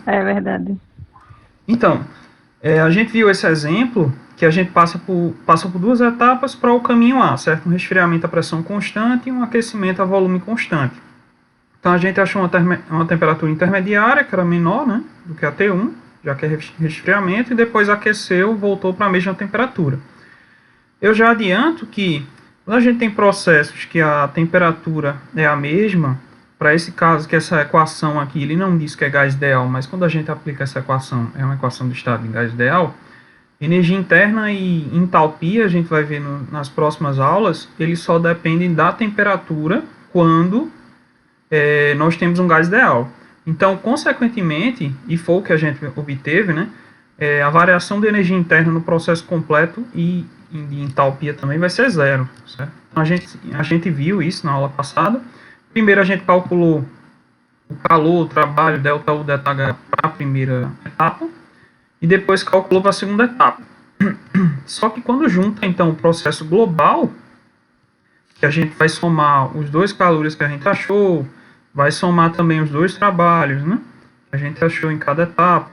É verdade. Então, a gente viu esse exemplo que a gente passa por duas etapas para o caminho A, certo? Um resfriamento a pressão constante e um aquecimento a volume constante. Então a gente achou uma temperatura intermediária, que era menor, né, do que a T1, já que é resfriamento, e depois aqueceu, voltou para a mesma temperatura. Eu já adianto que quando a gente tem processos que a temperatura é a mesma, para esse caso que essa equação aqui, ele não diz que é gás ideal, mas quando a gente aplica essa equação, é uma equação do estado de gás ideal, energia interna e entalpia, a gente vai ver nas próximas aulas, eles só dependem da temperatura quando nós temos um gás ideal. Então, consequentemente, e foi o que a gente obteve, né, a variação de energia interna no processo completo e de entalpia também vai ser zero. Certo? Então, a gente viu isso na aula passada. Primeiro a gente calculou o calor, o trabalho, ΔU, ΔH para a primeira etapa e depois calculou para a segunda etapa. Só que quando junta então o processo global, que a gente vai somar os dois calores que a gente achou, vai somar também os dois trabalhos, né? Que a gente achou em cada etapa,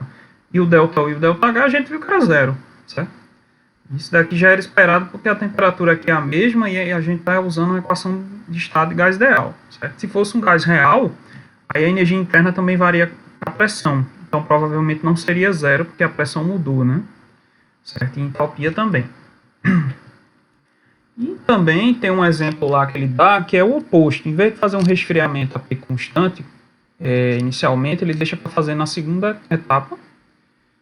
e o ΔU e o ΔH a gente viu que era zero, certo? Isso daqui já era esperado porque a temperatura aqui é a mesma e a gente está usando uma equação de estado de gás ideal, certo? Se fosse um gás real, aí a energia interna também varia a pressão, então provavelmente não seria zero porque a pressão mudou, né? Certo? E entalpia também. E também tem um exemplo lá que ele dá que é o oposto. Em vez de fazer um resfriamento a P constante, inicialmente, ele deixa para fazer na segunda etapa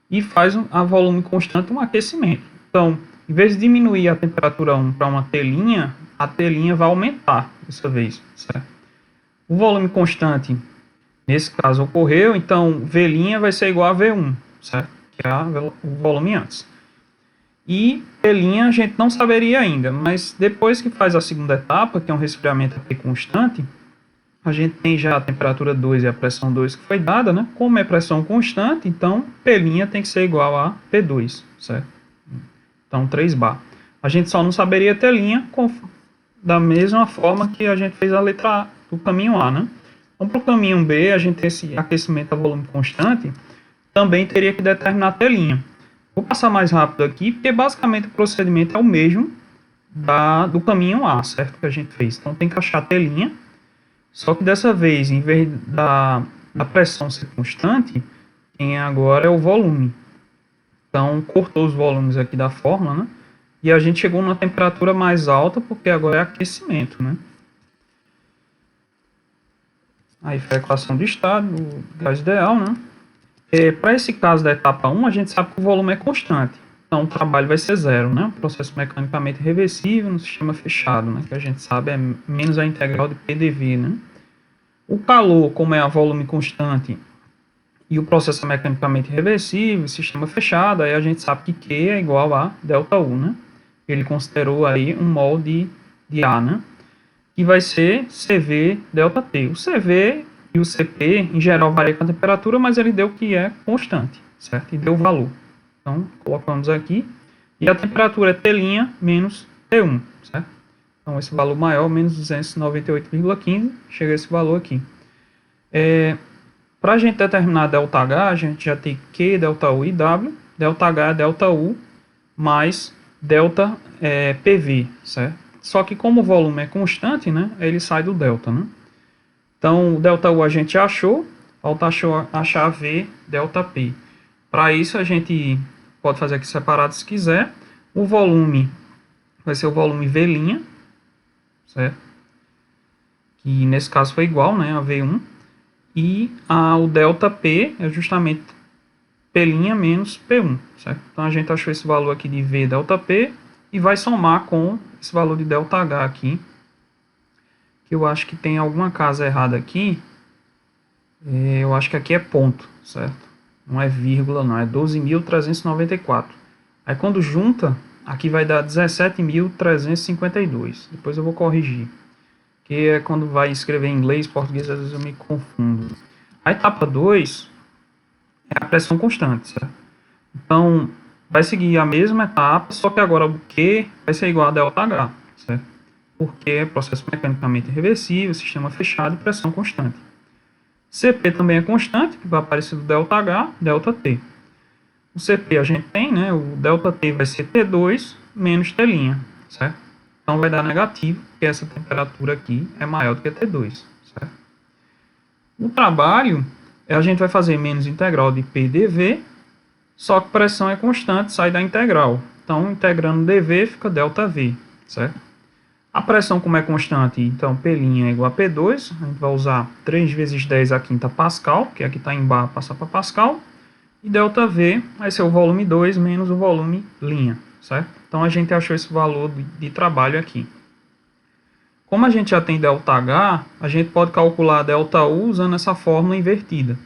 e faz a volume constante um aquecimento. Então, em vez de diminuir a temperatura 1 para uma telinha, a telinha vai aumentar dessa vez. Certo? O volume constante, nesse caso, ocorreu, então V' vai ser igual a V1, certo? Que é o volume antes. E P' a gente não saberia ainda, mas depois que faz a segunda etapa, que é um resfriamento aqui constante, a gente tem já a temperatura 2 e a pressão 2 que foi dada, né? Como é pressão constante, então P' tem que ser igual a P2, certo? Então 3 bar. A gente só não saberia T' da mesma forma que a gente fez a letra A do caminho A, né? Então para o caminho B, a gente tem esse aquecimento a volume constante, também teria que determinar T'. Vou passar mais rápido aqui, porque basicamente o procedimento é o mesmo do caminho A, certo? Que a gente fez. Então tem que achar a telinha, só que dessa vez, em vez da pressão ser constante, quem agora é o volume. Então cortou os volumes aqui da fórmula, né? E a gente chegou numa temperatura mais alta, porque agora é aquecimento, né? Aí foi a equação do estado, do gás ideal, né? Para esse caso da etapa 1, a gente sabe que o volume é constante. Então, o trabalho vai ser zero, né? O processo mecanicamente reversível no sistema fechado, né? Que a gente sabe é menos a integral de PDV, né? O calor, como é a volume constante e o processo é mecanicamente reversível, sistema fechado, aí a gente sabe que Q é igual a ΔU, né? Ele considerou aí um mol de A, né? Que vai ser CV ΔT. O CV e o CP, em geral, varia com a temperatura, mas ele deu que é constante, certo? E deu o valor. Então, colocamos aqui. E a temperatura é T' menos T1, certo? Então, esse valor maior, menos 298,15, chega a esse valor aqui. Para a gente determinar ΔH, a gente já tem Q, ΔU e W. ΔH é ΔU mais ΔPV, certo? Só que como o volume é constante, né, ele sai do delta, né? Então, o ΔU a gente achou, falta achar V, ΔP. Para isso, a gente pode fazer aqui separado se quiser. O volume vai ser o volume V', certo? Que nesse caso foi igual, né, a V1. E o ΔP é justamente P' menos P1, certo? Então, a gente achou esse valor aqui de V, ΔP, e vai somar com esse valor de ΔH aqui, que eu acho que tem alguma casa errada aqui. Eu acho que aqui é ponto, certo? Não é vírgula, não, é 12.394. Aí quando junta, aqui vai dar 17.352. Depois eu vou corrigir, que é quando vai escrever em inglês, português, às vezes eu me confundo. A etapa 2 é a pressão constante, certo? Então, vai seguir a mesma etapa, só que agora o Q vai ser igual a ΔH, certo? Porque é processo mecanicamente reversível, sistema fechado e pressão constante. Cp também é constante, que vai aparecer do ΔH, ΔT. O Cp a gente tem, né? O ΔT vai ser T2 menos T', certo? Então vai dar negativo, porque essa temperatura aqui é maior do que T2, certo? O trabalho, a gente vai fazer menos integral de P dV, só que pressão é constante, sai da integral. Então, integrando dV fica ΔV, certo? A pressão, como é constante, então P' é igual a P2, a gente vai usar 3 vezes 10 a quinta Pascal, que aqui está em bar, passar para Pascal, e ΔV vai ser o volume 2 menos o volume linha, certo? Então a gente achou esse valor de trabalho aqui. Como a gente já tem ΔH, a gente pode calcular ΔU usando essa fórmula invertida.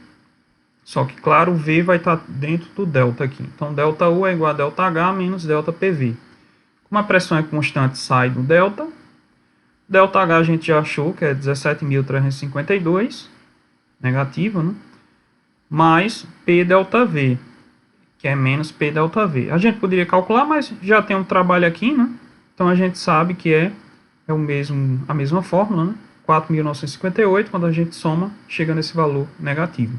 Só que, claro, o V vai estar dentro do delta aqui. Então, ΔU é igual a ΔH menos ΔPV. Como a pressão é constante, sai do delta. ΔH a gente já achou que é 17.352, negativo, né? Mais P ΔV, que é menos P ΔV. A gente poderia calcular, mas já tem um trabalho aqui, né? Então a gente sabe que é a mesma fórmula, né? 4.958, quando a gente soma, chega nesse valor negativo.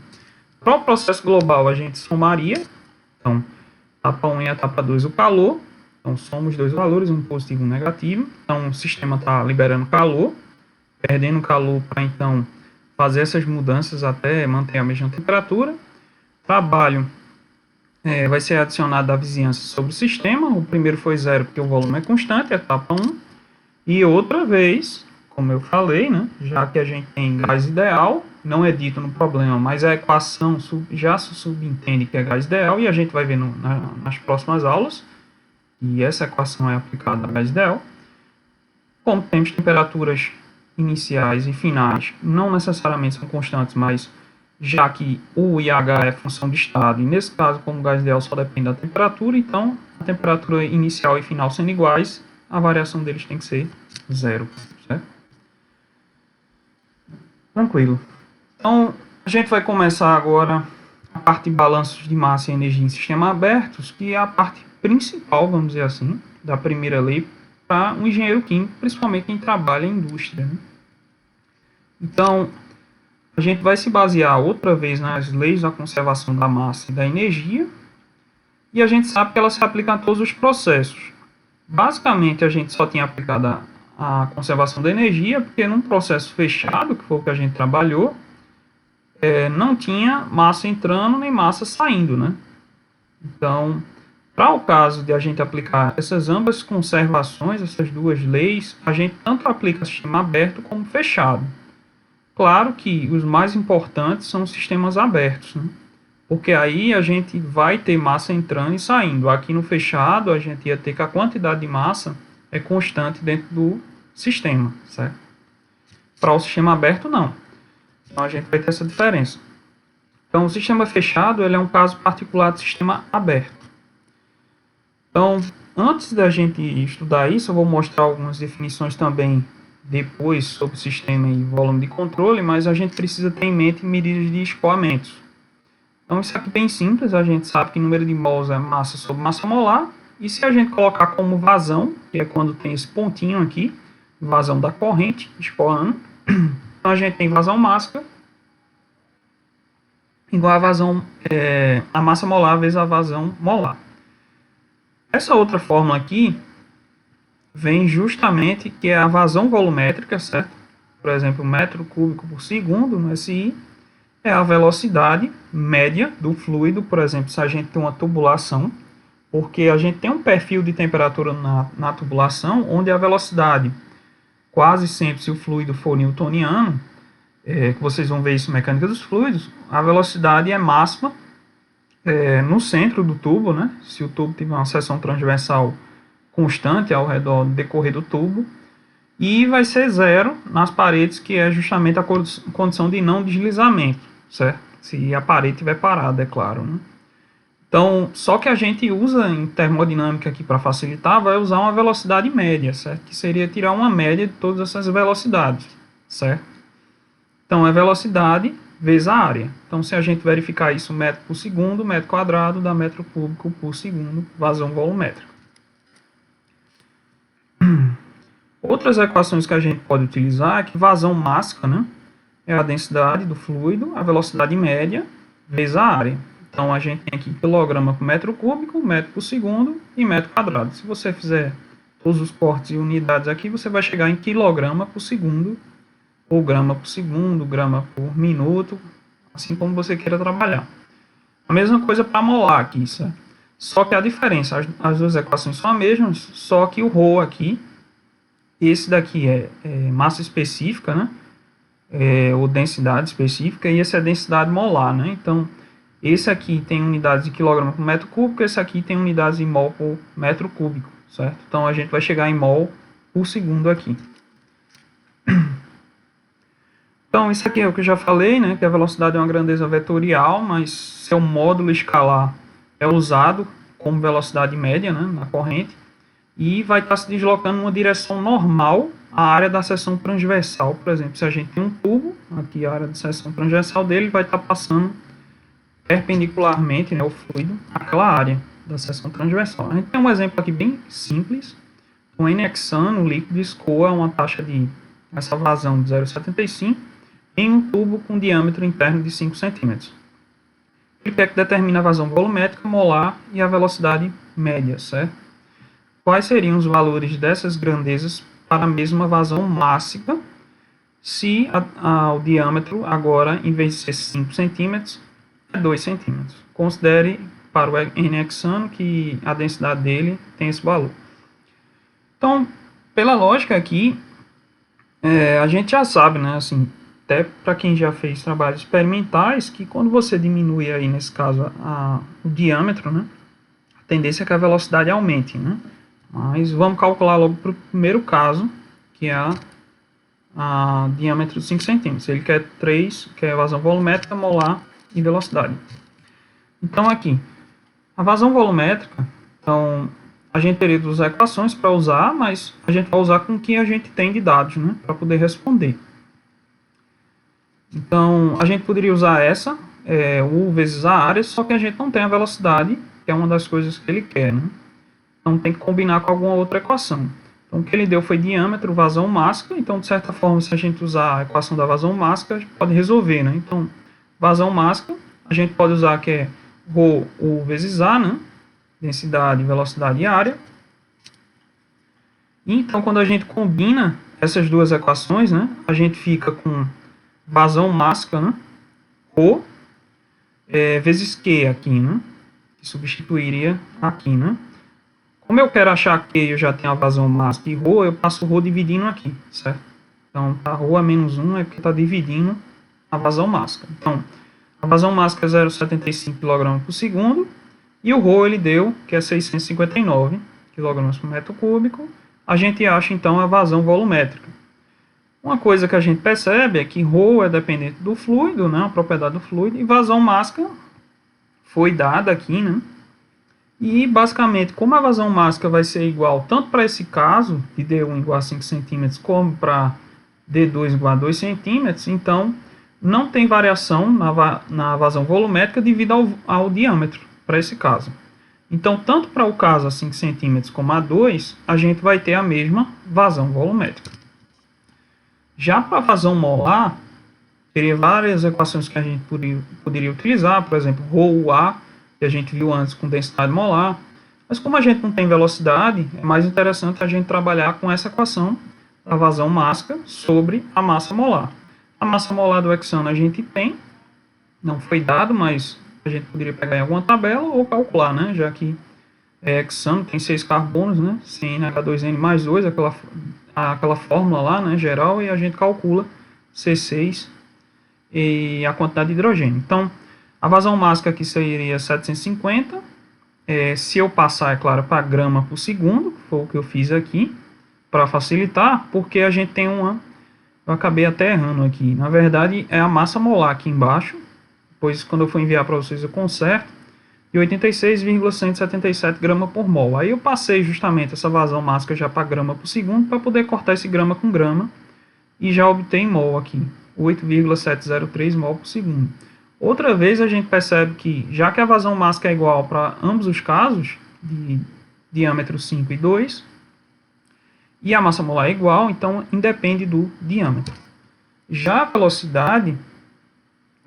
Para o processo global, a gente somaria. Então, etapa 1 e etapa 2, o calor. Então, soma os dois valores, um positivo e um negativo. Então, o sistema está liberando calor, perdendo calor para, então, fazer essas mudanças até manter a mesma temperatura. Trabalho vai ser adicionado da vizinhança sobre o sistema. O primeiro foi zero, porque o volume é constante, etapa 1. E outra vez, como eu falei, né, já que a gente tem gás ideal, não é dito no problema, mas a equação já se subentende que é gás ideal, e a gente vai ver nas próximas aulas, e essa equação é aplicada a gás ideal. Como temos temperaturas iniciais e finais, não necessariamente são constantes, mas já que U e H é função de estado, e nesse caso, como o gás ideal só depende da temperatura, então a temperatura inicial e final sendo iguais, a variação deles tem que ser zero, certo? Tranquilo. Então, a gente vai começar agora a parte de balanços de massa e energia em sistemas abertos, que é a parte principal, vamos dizer assim, da primeira lei para um engenheiro químico, principalmente quem trabalha em indústria, né? Então, a gente vai se basear outra vez nas leis da conservação da massa e da energia, e a gente sabe que elas se aplicam a todos os processos. Basicamente, a gente só tinha aplicado a conservação da energia, porque num processo fechado, que foi o que a gente trabalhou, não tinha massa entrando nem massa saindo, né? Então, para o caso de a gente aplicar essas ambas conservações, essas duas leis, a gente tanto aplica sistema aberto como fechado. Claro que os mais importantes são os sistemas abertos, né? Porque aí a gente vai ter massa entrando e saindo. Aqui no fechado, a gente ia ter que a quantidade de massa é constante dentro do sistema, certo? Para o sistema aberto, não. Então, a gente vai ter essa diferença. Então, o sistema fechado ele é um caso particular de sistema aberto. Então, antes da gente estudar isso, eu vou mostrar algumas definições também depois sobre sistema e volume de controle, mas a gente precisa ter em mente medidas de escoamentos. Então, isso aqui é bem simples, a gente sabe que número de mols é massa sobre massa molar, e se a gente colocar como vazão, que é quando tem esse pontinho aqui, vazão da corrente, escoando, então a gente tem vazão máxima, igual a vazão, a massa molar vezes a vazão molar. Essa outra fórmula aqui, vem justamente que é a vazão volumétrica, certo? Por exemplo, metro cúbico por segundo, no SI, é a velocidade média do fluido, por exemplo, se a gente tem uma tubulação, porque a gente tem um perfil de temperatura na tubulação, onde a velocidade, quase sempre, se o fluido for newtoniano, que vocês vão ver isso em mecânica dos fluidos, a velocidade é máxima no centro do tubo, né? Se o tubo tiver uma seção transversal constante ao redor do decorrer do tubo, e vai ser zero nas paredes, que é justamente a condição de não deslizamento, certo? Se a parede estiver parada, é claro, né? Então, só que a gente usa em termodinâmica aqui para facilitar, vai usar uma velocidade média, certo? Que seria tirar uma média de todas essas velocidades, certo? Então, é velocidade vezes a área. Então, se a gente verificar isso metro por segundo, metro quadrado dá metro cúbico por segundo, vazão volumétrica. Outras equações que a gente pode utilizar é que vazão máxima, né? é a densidade do fluido, a velocidade média, vezes a área. Então, a gente tem aqui quilograma por metro cúbico, metro por segundo e metro quadrado. Se você fizer todos os cortes e unidades aqui, você vai chegar em quilograma por segundo, ou grama por segundo, grama por minuto, assim como você queira trabalhar. A mesma coisa para molar aqui, certo? Só que a diferença, as duas equações são as mesmas, só que o ρ aqui, esse daqui é massa específica, né? Ou densidade específica, e esse é densidade molar, né? Então, esse aqui tem unidades de quilograma por metro cúbico, esse aqui tem unidades de mol por metro cúbico, certo? Então, a gente vai chegar em mol por segundo aqui. Então, isso aqui é o que eu já falei, né? Que a velocidade é uma grandeza vetorial, mas seu módulo escalar é usado como velocidade média, né? Na corrente, e vai estar se deslocando numa direção normal à área da seção transversal. Por exemplo, se a gente tem um tubo, aqui a área da seção transversal dele vai estar passando perpendicularmente, né, o fluido àquela área da seção transversal. A gente tem um exemplo aqui bem simples. O N-hexano, o líquido escoa uma taxa de essa vazão de 0,75 em um tubo com diâmetro interno de 5 cm. Ele é que determina a vazão volumétrica, molar e a velocidade média, certo? Quais seriam os valores dessas grandezas para a mesma vazão máxima se o diâmetro agora, em vez de ser 5 cm, é 2 cm. Considere para o N-hexano que a densidade dele tem esse valor. Então, pela lógica aqui, a gente já sabe, né, assim, até para quem já fez trabalhos experimentais, que quando você diminui aí, nesse caso, o diâmetro, né, a tendência é que a velocidade aumente, né? Mas vamos calcular logo para o primeiro caso, que é a diâmetro de 5 cm. Ele quer 3, que é a vazão volumétrica, molar e velocidade. Então aqui, a vazão volumétrica, então a gente teria duas equações para usar, mas a gente vai usar com o que a gente tem de dados, né, para poder responder. Então a gente poderia usar essa, U vezes a área, só que a gente não tem a velocidade, que é uma das coisas que ele quer, né? Então tem que combinar com alguma outra equação. Então o que ele deu foi diâmetro, vazão máxima. Então, de certa forma, se a gente usar a equação da vazão máxima, a gente pode resolver, né? Então, vazão máxima, a gente pode usar que é ρ U vezes A, né? Densidade, velocidade e área. E, então, quando a gente combina essas duas equações, né? A gente fica com vazão máxima, né? ρ vezes Q aqui, né? Que substituiria aqui, né? Como eu quero achar que eu já tenho a vazão máxima e ρ, eu passo ρ dividindo aqui, certo? Então, tá, ρ a menos 1 é porque está dividindo a vazão máxima. Então, a vazão máxima é 0,75 kg por segundo e o ρ ele deu, que é 659 kg por metro cúbico. A gente acha, então, a vazão volumétrica. Uma coisa que a gente percebe é que ρ é dependente do fluido, né, a propriedade do fluido, e vazão máxima foi dada aqui, né? E, basicamente, como a vazão máxima vai ser igual tanto para esse caso, de D1 igual a 5 cm, como para D2 igual a 2 cm, então não tem variação na vazão volumétrica devido ao diâmetro, para esse caso. Então, tanto para o caso a 5 cm como a 2, a gente vai ter a mesma vazão volumétrica. Já para a vazão molar, teria várias equações que a gente poderia utilizar, por exemplo, ρUA, que a gente viu antes com densidade molar, mas como a gente não tem velocidade, é mais interessante a gente trabalhar com essa equação da vazão máxima sobre a massa molar. A massa molar do hexano a gente tem, não foi dado, mas a gente poderia pegar em alguma tabela ou calcular, né? Já que hexano tem 6 carbonos, né? CnH2n mais 2, aquela fórmula lá, né, geral, e a gente calcula C6 e a quantidade de hidrogênio. Então, a vazão máxima aqui seria 750. Se eu passar, é claro, para grama por segundo, foi o que eu fiz aqui, para facilitar, porque a gente tem uma... Eu acabei até errando aqui. Na verdade, é a massa molar aqui embaixo. Depois, quando eu for enviar para vocês, eu conserto. E 86,177 gramas por mol. Aí eu passei justamente essa vazão máxima já para grama por segundo, para poder cortar esse grama com grama. E já obtém mol aqui. 8,703 mol por segundo. Outra vez a gente percebe que, já que a vazão máxima é igual para ambos os casos, de diâmetro 5 e 2, e a massa molar é igual, então independe do diâmetro. Já a velocidade,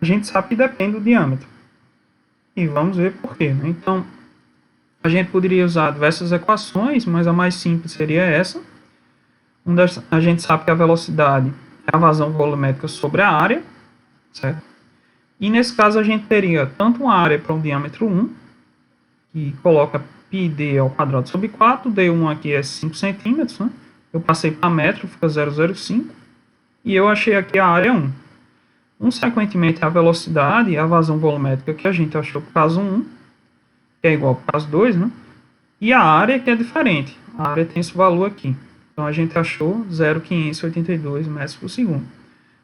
a gente sabe que depende do diâmetro. E vamos ver por quê, né? Então, a gente poderia usar diversas equações, mas a mais simples seria essa. A gente sabe que a velocidade é a vazão volumétrica sobre a área, certo? E nesse caso a gente teria tanto uma área para um diâmetro 1, que coloca πd ao quadrado sobre 4, d1 aqui é 5 centímetros, né? Eu passei para metro, fica 0,05, e eu achei aqui a área 1. Consequentemente, a velocidade e a vazão volumétrica que a gente achou para o caso 1, que é igual para o caso 2, né? E a área que é diferente. A área tem esse valor aqui. Então, a gente achou 0,582 metros por segundo.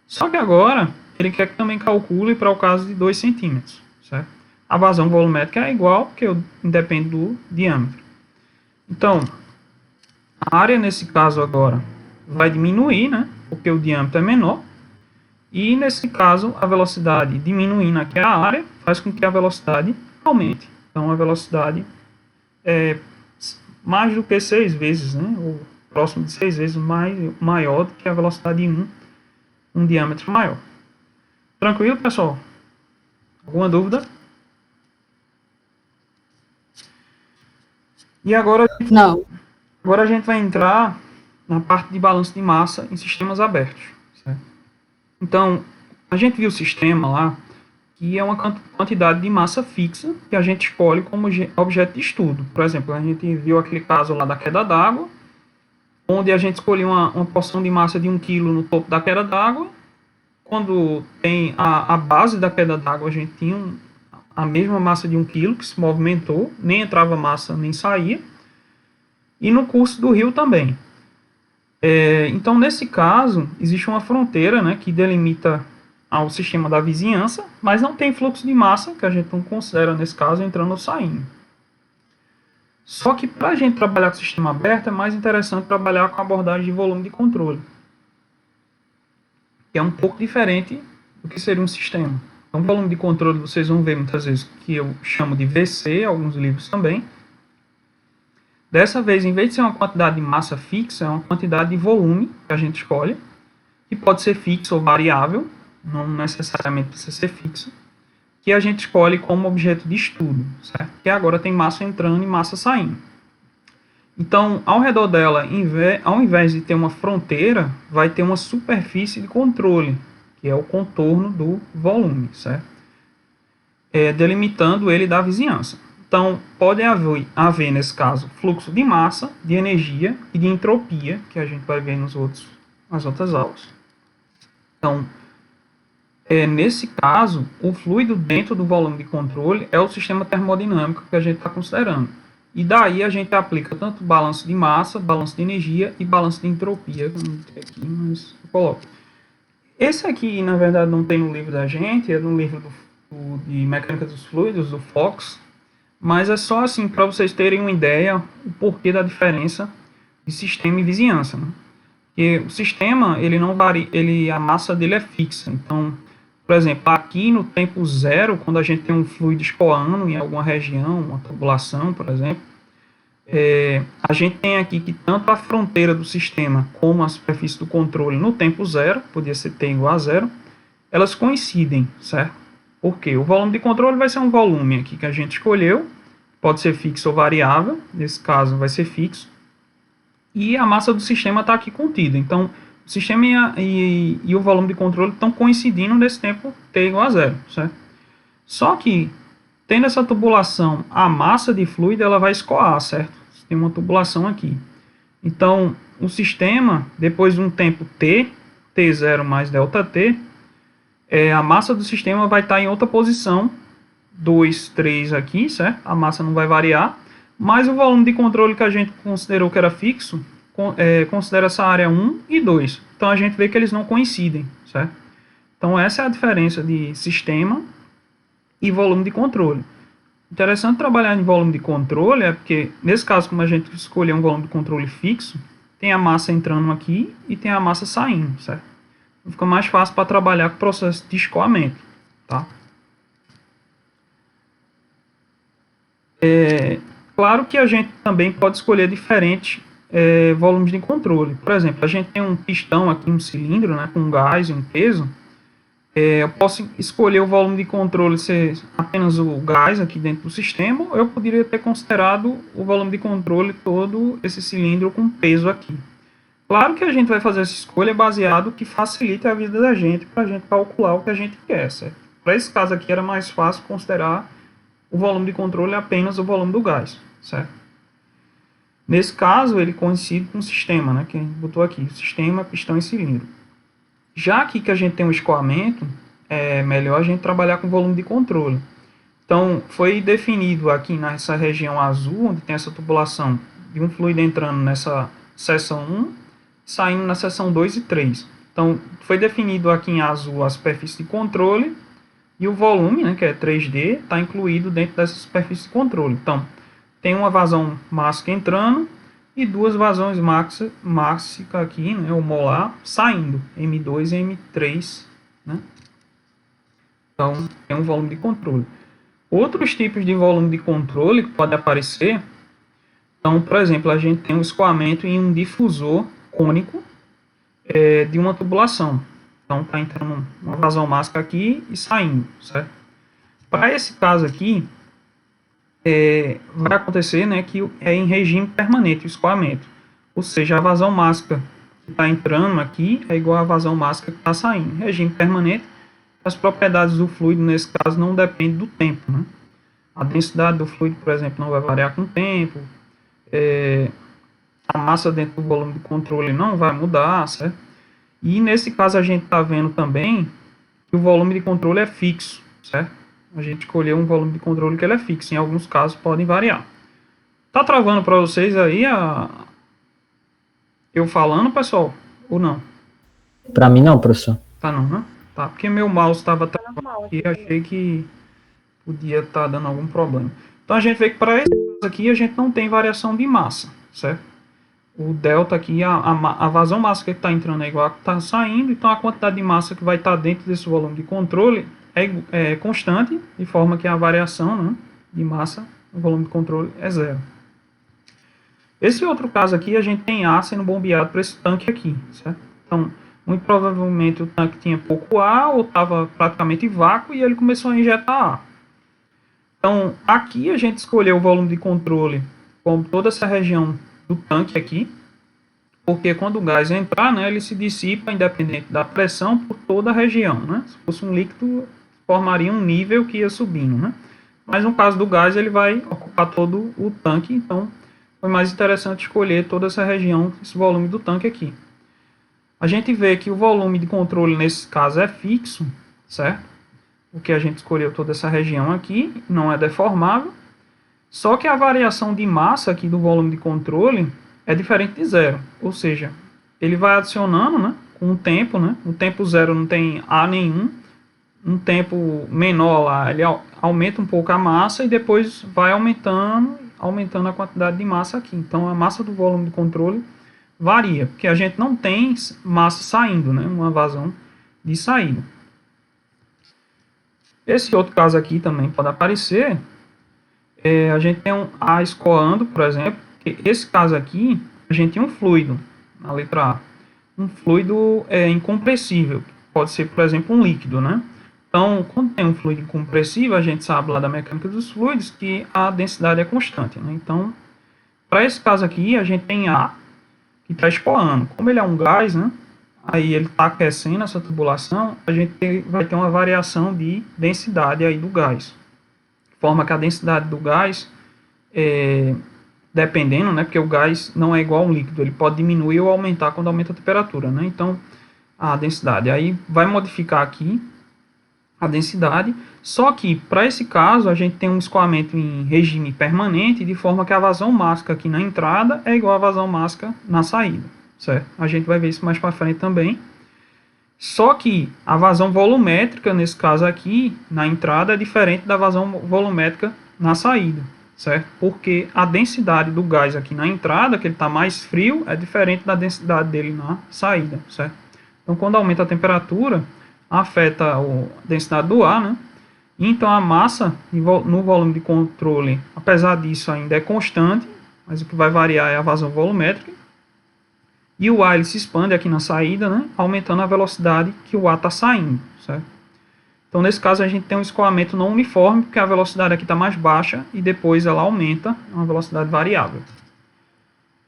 Só que agora, ele quer que também calcule para o caso de 2 centímetros, certo? A vazão volumétrica é igual, porque independe do diâmetro. Então, a área nesse caso agora vai diminuir, né? Porque o diâmetro é menor. E nesse caso, a velocidade diminuindo aqui a área faz com que a velocidade aumente. Então, a velocidade é mais do que 6 vezes, né? Ou próximo de 6 vezes maior do que a velocidade em um diâmetro maior. Tranquilo, pessoal? Alguma dúvida? E agora, Não. agora a gente vai entrar na parte de balanço de massa em sistemas abertos. Certo? Então, a gente viu o sistema lá, que é uma quantidade de massa fixa que a gente escolhe como objeto de estudo. Por exemplo, a gente viu aquele caso lá da queda d'água, onde a gente escolheu uma porção de massa de 1 kg no topo da queda d'água. Quando tem a base da queda d'água, a gente tinha a mesma massa de 1 kg que se movimentou, nem entrava massa nem saía. E no curso do rio também. Então, nesse caso, existe uma fronteira, né, que delimita ao sistema da vizinhança, mas não tem fluxo de massa, que a gente não considera, nesse caso, entrando ou saindo. Só que para a gente trabalhar com o sistema aberto, é mais interessante trabalhar com a abordagem de volume de controle, que é um pouco diferente do que seria um sistema. Então, volume de controle, vocês vão ver muitas vezes que eu chamo de VC, alguns livros também. Dessa vez, em vez de ser uma quantidade de massa fixa, é uma quantidade de volume que a gente escolhe, que pode ser fixo ou variável, não necessariamente precisa ser fixo, que a gente escolhe como objeto de estudo, certo? Que agora tem massa entrando e massa saindo. Então, ao redor dela, ao invés de ter uma fronteira, vai ter uma superfície de controle, que é o contorno do volume, certo? Delimitando ele da vizinhança. Então, pode haver, nesse caso, fluxo de massa, de energia e de entropia, que a gente vai ver nas outras aulas. Então, nesse caso, o fluido dentro do volume de controle é o sistema termodinâmico que a gente está considerando. E daí a gente aplica tanto balanço de massa, balanço de energia e balanço de entropia. Eu não tenho aqui, mas eu coloco. Esse aqui, na verdade, não tem no livro da gente, é no livro de Mecânica dos Fluidos, do Fox. Mas é só assim, para vocês terem uma ideia, o porquê da diferença de sistema e vizinhança. Né? Porque o sistema, ele não varia, a massa dele é fixa. Então, por exemplo, aqui no tempo zero, quando a gente tem um fluido escoando em alguma região, uma tubulação, por exemplo, a gente tem aqui que tanto a fronteira do sistema como a superfície do controle no tempo zero, podia ser t igual a zero, elas coincidem, certo? Porque o volume de controle vai ser um volume aqui que a gente escolheu, pode ser fixo ou variável, nesse caso vai ser fixo, e a massa do sistema está aqui contida. Então, o sistema e o volume de controle estão coincidindo nesse tempo t igual a zero, certo? Só que, tendo essa tubulação, a massa de fluido ela vai escoar, certo? Tem uma tubulação aqui. Então, o sistema, depois de um tempo t0 mais ΔT, a massa do sistema vai estar em outra posição, 2, 3 aqui, certo? A massa não vai variar, mas o volume de controle que a gente considerou que era fixo, considera essa área 1 e 2. Então a gente vê que eles não coincidem, certo? Então essa é a diferença de sistema e volume de controle. Interessante trabalhar em volume de controle é porque, nesse caso, como a gente escolheu um volume de controle fixo, tem a massa entrando aqui e tem a massa saindo, certo? Fica mais fácil para trabalhar com o processo de escoamento, tá? Claro que a gente também pode escolher diferentes volumes de controle. Por exemplo, a gente tem um pistão aqui, um cilindro, né, com gás e um peso. Eu posso escolher o volume de controle ser apenas o gás aqui dentro do sistema, ou eu poderia ter considerado o volume de controle todo esse cilindro com peso aqui. Claro que a gente vai fazer essa escolha baseado que facilite a vida da gente para a gente calcular o que a gente quer, certo? Para esse caso aqui era mais fácil considerar o volume de controle apenas o volume do gás, certo? Nesse caso ele coincide com o sistema, né, que a gente botou aqui, sistema, pistão e cilindro. Já aqui que a gente tem um escoamento, é melhor a gente trabalhar com volume de controle. Então, foi definido aqui nessa região azul, onde tem essa tubulação de um fluido entrando nessa seção 1, saindo na seção 2 e 3. Então, foi definido aqui em azul a superfície de controle e o volume, né, que é 3D, está incluído dentro dessa superfície de controle. Então, tem uma vazão mássica entrando e duas vazões máxicas aqui, né, o molar, saindo, M2 e M3, né? Então, tem um volume de controle. Outros tipos de volume de controle que pode aparecer, então, por exemplo, a gente tem um escoamento em um difusor cônico de uma tubulação. Então, está entrando uma vazão mássica aqui e saindo, certo? Para esse caso aqui, vai acontecer, né, que é em regime permanente o escoamento. Ou seja, a vazão mássica que está entrando aqui é igual à vazão mássica que está saindo. Regime permanente, as propriedades do fluido, nesse caso, não dependem do tempo, né? A densidade do fluido, por exemplo, não vai variar com o tempo. A massa dentro do volume de controle não vai mudar, certo? E nesse caso a gente está vendo também que o volume de controle é fixo, certo? A gente escolheu um volume de controle que ele é fixo. Em alguns casos podem variar. Tá travando para vocês aí eu falando, pessoal? Ou não? Para mim não, professor. Tá não, né? Tá, porque meu mouse estava travando aqui e achei que podia estar dando algum problema. Então a gente vê que para esse caso aqui a gente não tem variação de massa, certo? O delta aqui, a vazão mássica que está entrando é igual a que está saindo, então a quantidade de massa que vai estar dentro desse volume de controle é constante, de forma que a variação, né, de massa no volume de controle é zero. Esse outro caso aqui, a gente tem ar sendo bombeado para esse tanque aqui, certo? Então, muito provavelmente o tanque tinha pouco ar ou estava praticamente vácuo e ele começou a injetar ar. Então, aqui a gente escolheu o volume de controle como toda essa região do tanque aqui, porque quando o gás entrar, né, ele se dissipa independente da pressão por toda a região, né? Se fosse um líquido, formaria um nível que ia subindo, né? Mas no caso do gás, ele vai ocupar todo o tanque, então foi mais interessante escolher toda essa região, esse volume do tanque aqui. A gente vê que o volume de controle nesse caso é fixo, certo? Porque a gente escolheu toda essa região aqui, não é deformável. Só que a variação de massa aqui do volume de controle é diferente de zero. Ou seja, ele vai adicionando, né, com o tempo, né? O tempo zero não tem A nenhum. Um tempo menor lá, ele aumenta um pouco a massa e depois vai aumentando a quantidade de massa aqui. Então a massa do volume de controle varia, porque a gente não tem massa saindo, né? Uma vazão de saída. Esse outro caso aqui também pode aparecer. A gente tem um ar escoando, por exemplo. Esse caso aqui, a gente tem um fluido, na letra A. Um fluido incompressível. Pode ser, por exemplo, um líquido, né? Então, quando tem um fluido incompressível, a gente sabe lá da mecânica dos fluidos que a densidade é constante, né? Então, para esse caso aqui, a gente tem ar que está escoando. Como ele é um gás, né? Aí ele está aquecendo essa tubulação, a gente vai ter uma variação de densidade aí do gás. De forma que a densidade do gás, dependendo, né? Porque o gás não é igual a um líquido, ele pode diminuir ou aumentar quando aumenta a temperatura, né? Então, a densidade aí vai modificar aqui a densidade, só que para esse caso a gente tem um escoamento em regime permanente, de forma que a vazão mássica aqui na entrada é igual à vazão mássica na saída, certo? A gente vai ver isso mais para frente também. Só que a vazão volumétrica, nesse caso aqui, na entrada, é diferente da vazão volumétrica na saída, certo? Porque a densidade do gás aqui na entrada, que ele está mais frio, é diferente da densidade dele na saída, certo? Então, quando aumenta a temperatura, afeta a densidade do ar, né? Então a massa no volume de controle, apesar disso, ainda é constante, mas o que vai variar é a vazão volumétrica. E o ar ele se expande aqui na saída, né, aumentando a velocidade que o ar está saindo, certo? Então, nesse caso, a gente tem um escoamento não uniforme, porque a velocidade aqui está mais baixa e depois ela aumenta, uma velocidade variável.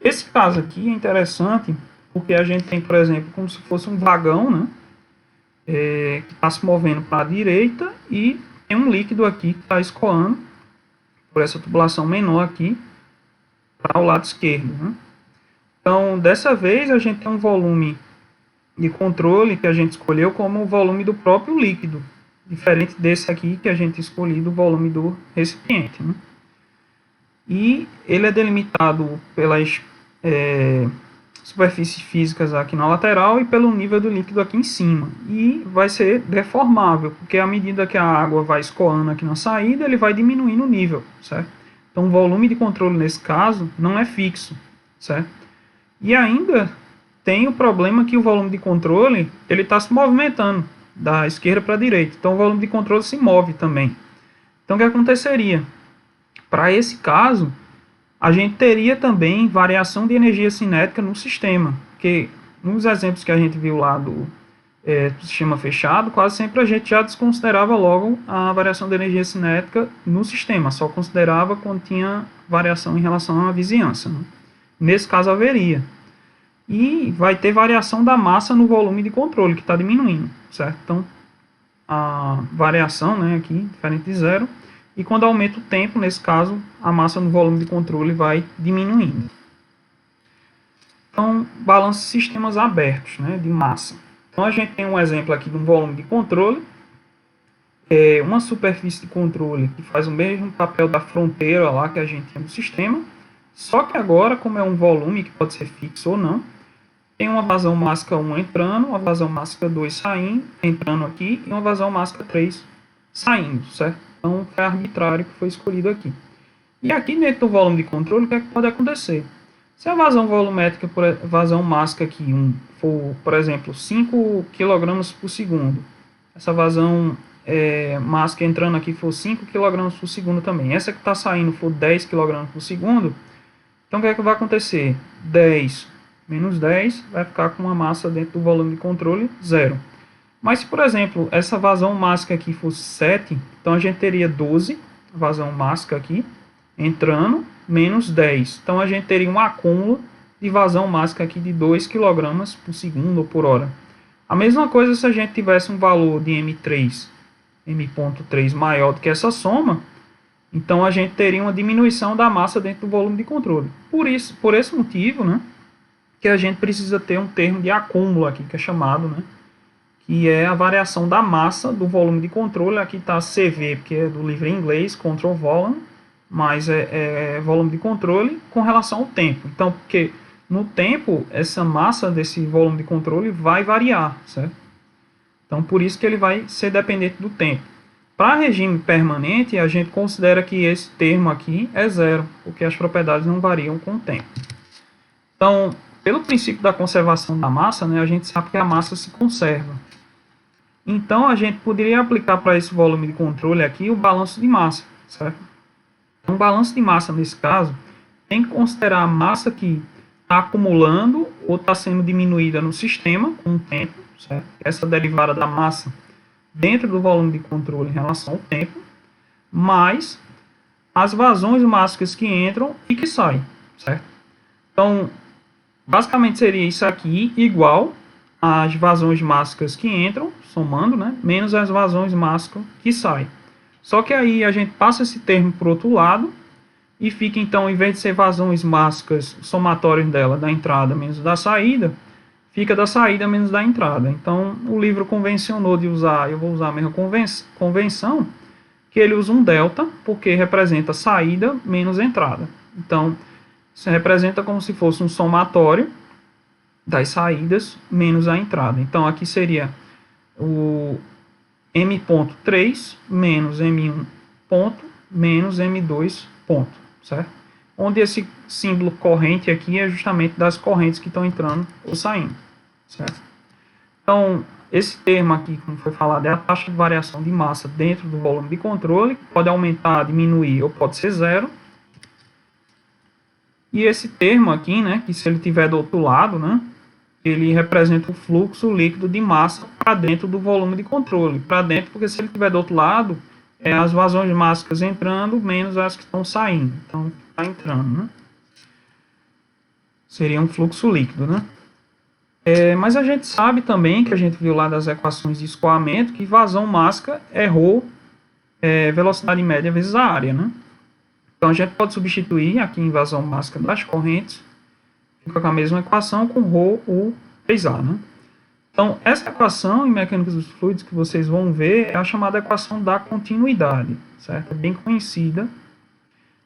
Esse caso aqui é interessante porque a gente tem, por exemplo, como se fosse um vagão, né, que está se movendo para a direita e tem um líquido aqui que está escoando por essa tubulação menor aqui para o lado esquerdo, né? Então, dessa vez, a gente tem um volume de controle que a gente escolheu como o volume do próprio líquido, diferente desse aqui que a gente escolheu do volume do recipiente, né? E ele é delimitado pelas superfícies físicas aqui na lateral e pelo nível do líquido aqui em cima. E vai ser deformável, porque à medida que a água vai escoando aqui na saída, ele vai diminuindo o nível, certo? Então, o volume de controle nesse caso não é fixo, certo? E ainda tem o problema que o volume de controle ele está se movimentando da esquerda para a direita. Então, o volume de controle se move também. Então, o que aconteceria? Para esse caso, a gente teria também variação de energia cinética no sistema, porque nos exemplos que a gente viu lá do sistema fechado, quase sempre a gente já desconsiderava logo a variação de energia cinética no sistema, só considerava quando tinha variação em relação à vizinhança, né? Nesse caso haveria. E vai ter variação da massa no volume de controle, que está diminuindo, certo? Então, a variação, né, aqui, diferente de zero. E quando aumenta o tempo, nesse caso, a massa no volume de controle vai diminuindo. Então, balanço de sistemas abertos, né, de massa. Então, a gente tem um exemplo aqui de um volume de controle, uma superfície de controle que faz o mesmo papel da fronteira lá que a gente tem no sistema, só que agora, como é um volume que pode ser fixo ou não, tem uma vazão mássica 1 entrando, uma vazão mássica 2 saindo, entrando aqui, e uma vazão mássica 3 saindo, certo? Então, é arbitrário que foi escolhido aqui. E aqui dentro do volume de controle, o que é que pode acontecer? Se a vazão volumétrica, vazão mássica aqui, for, por exemplo, 5 kg por segundo, essa vazão mássica entrando aqui for 5 kg por segundo também, essa que está saindo for 10 kg por segundo, então o que é que vai acontecer? 10 menos 10 vai ficar com uma massa dentro do volume de controle, 0. Mas se, por exemplo, essa vazão mássica aqui fosse 7, então a gente teria 12, vazão mássica aqui, entrando, menos 10. Então a gente teria um acúmulo de vazão mássica aqui de 2 kg por segundo ou por hora. A mesma coisa se a gente tivesse um valor de M.3 maior do que essa soma, então a gente teria uma diminuição da massa dentro do volume de controle. Por esse motivo, né, que a gente precisa ter um termo de acúmulo aqui, que é chamado, né, que é a variação da massa do volume de controle. Aqui está CV, porque é do livro em inglês, Control Volume, mas é volume de controle com relação ao tempo. Então, porque no tempo, essa massa desse volume de controle vai variar, certo? Então, por isso que ele vai ser dependente do tempo. Para regime permanente, a gente considera que esse termo aqui é zero, porque as propriedades não variam com o tempo. Então, pelo princípio da conservação da massa, né, a gente sabe que a massa se conserva. Então, a gente poderia aplicar para esse volume de controle aqui o balanço de massa, certo? Um balanço de massa, nesse caso, tem que considerar a massa que está acumulando ou está sendo diminuída no sistema com o tempo, certo? Essa derivada da massa dentro do volume de controle em relação ao tempo, mais as vazões mássicas que entram e que saem, certo? Então, basicamente seria isso aqui igual às vazões mássicas que entram, somando, né, menos as vazões mássicas que saem. Só que aí a gente passa esse termo para o outro lado e fica então, em vez de ser vazões mássicas somatórias dela, da entrada menos da saída, fica da saída menos da entrada. Então, o livro convencionou de usar, eu vou usar a mesma convenção, que ele usa um delta, porque representa saída menos entrada. Então, isso representa como se fosse um somatório das saídas menos a entrada. Então, aqui seria o M.3 menos M1 ponto menos M2 ponto, certo? Onde esse símbolo corrente aqui é justamente das correntes que estão entrando ou saindo, certo? Então, esse termo aqui, como foi falado, é a taxa de variação de massa dentro do volume de controle, que pode aumentar, diminuir ou pode ser zero. E esse termo aqui, né, que se ele tiver do outro lado, né, ele representa o fluxo líquido de massa para dentro do volume de controle. Para dentro, porque se ele estiver do outro lado, as vazões mássicas entrando, menos as que estão saindo. Então, está entrando, né? Seria um fluxo líquido, né? Mas a gente sabe também, que a gente viu lá das equações de escoamento, que vazão mássica é ρ, velocidade média vezes a área, né? Então, a gente pode substituir aqui em vazão mássica das correntes, fica com a mesma equação com ρ U 3A, né? Então, essa equação em mecânica dos fluidos que vocês vão ver é a chamada equação da continuidade, certo? É bem conhecida.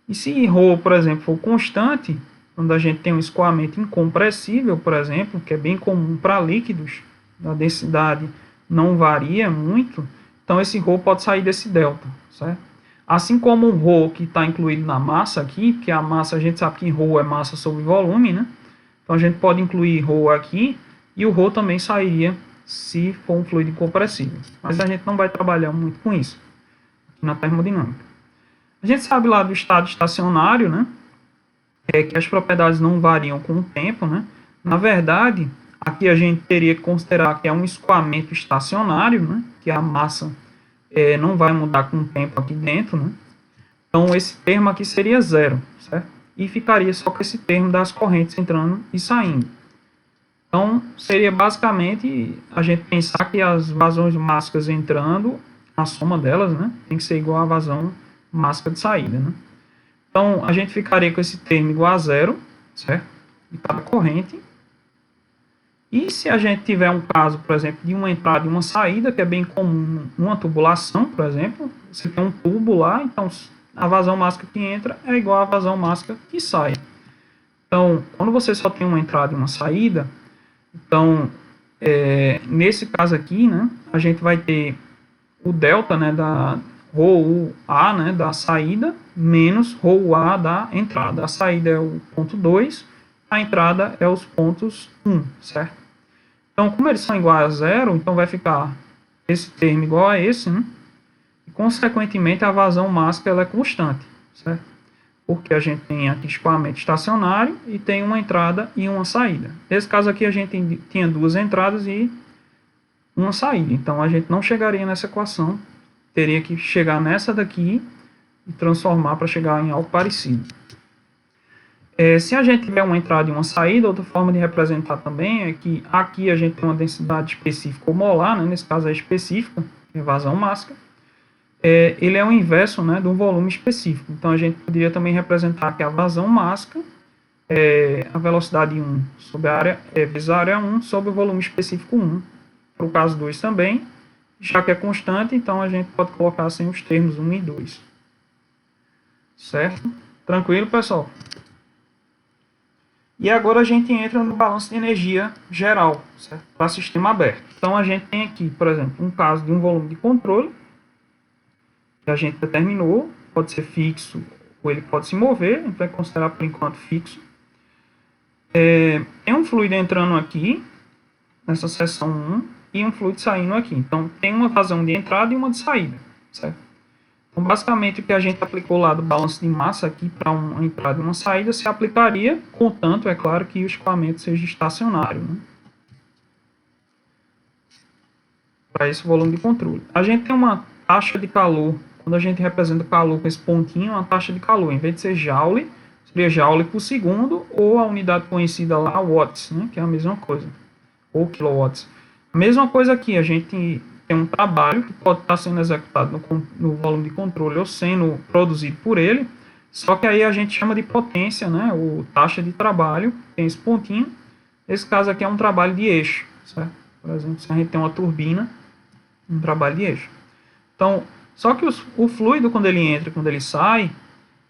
E se ρ, por exemplo, for constante, quando a gente tem um escoamento incompressível, por exemplo, que é bem comum para líquidos, a densidade não varia muito, então esse ρ pode sair desse delta, certo? Assim como o ρ que está incluído na massa aqui, porque a massa, a gente sabe que ρ é massa sobre volume, né? Então a gente pode incluir ρ aqui, e o ρ também sairia se for um fluido incompressível. Mas a gente não vai trabalhar muito com isso na termodinâmica. A gente sabe lá do estado estacionário, né? Que as propriedades não variam com o tempo, né? Na verdade, aqui a gente teria que considerar que é um escoamento estacionário, né? Que a massa não vai mudar com o tempo aqui dentro, né? Então esse termo aqui seria zero, certo? E ficaria só com esse termo das correntes entrando e saindo. Então, seria basicamente a gente pensar que as vazões mássicas entrando, a soma delas, né, tem que ser igual à vazão mássica de saída, né? Então, a gente ficaria com esse termo igual a zero, certo? De cada corrente. E se a gente tiver um caso, por exemplo, de uma entrada e uma saída, que é bem comum numa tubulação, por exemplo, você tem um tubo lá, então a vazão mássica que entra é igual à vazão mássica que sai. Então, quando você só tem uma entrada e uma saída, então, nesse caso aqui, né, a gente vai ter o delta, né, da ρUA, né, da saída, menos ρUA da entrada. A saída é o ponto 2, a entrada é os pontos 1, certo? Então, como eles são iguais a zero, então vai ficar esse termo igual a esse, né? E, consequentemente, a vazão mássica ela é constante, certo? Porque a gente tem aqui escoamento estacionário e tem uma entrada e uma saída. Nesse caso aqui a gente tinha duas entradas e uma saída. Então a gente não chegaria nessa equação. Teria que chegar nessa daqui e transformar para chegar em algo parecido. Se a gente tiver uma entrada e uma saída, outra forma de representar também é que aqui a gente tem uma densidade específica ou molar, né? Nesse caso é específica, que é vazão mássica. Ele é o inverso, né, de um volume específico. Então, a gente poderia também representar que a vazão mássica é a velocidade 1 sobre a área, vezes a área 1 sobre o volume específico 1. Para o caso 2 também, já que é constante, então a gente pode colocar assim os termos 1 e 2. Certo? Tranquilo, pessoal? E agora a gente entra no balanço de energia geral, certo? Para sistema aberto. Então, a gente tem aqui, por exemplo, um caso de um volume de controle, que a gente determinou, pode ser fixo ou ele pode se mover, a gente vai considerar por enquanto fixo. Tem um fluido entrando aqui, nessa seção 1, e um fluido saindo aqui. Então, tem uma vazão de entrada e uma de saída, certo? Então, basicamente, o que a gente aplicou lá do balanço de massa aqui para uma entrada e uma saída se aplicaria, contanto, é claro, que o escoamento seja estacionário, né? Para esse volume de controle. A gente tem uma taxa de calor. Quando a gente representa o calor com esse pontinho, a taxa de calor, em vez de ser joule, seria joule por segundo, ou a unidade conhecida lá, watts, né, que é a mesma coisa, ou kilowatts. A mesma coisa aqui, a gente tem um trabalho que pode estar sendo executado no volume de controle ou sendo produzido por ele, só que aí a gente chama de potência, né, ou taxa de trabalho, tem esse pontinho. Esse caso aqui é um trabalho de eixo, certo? Por exemplo, se a gente tem uma turbina, um trabalho de eixo. Então, só que o fluido, quando ele entra e quando ele sai,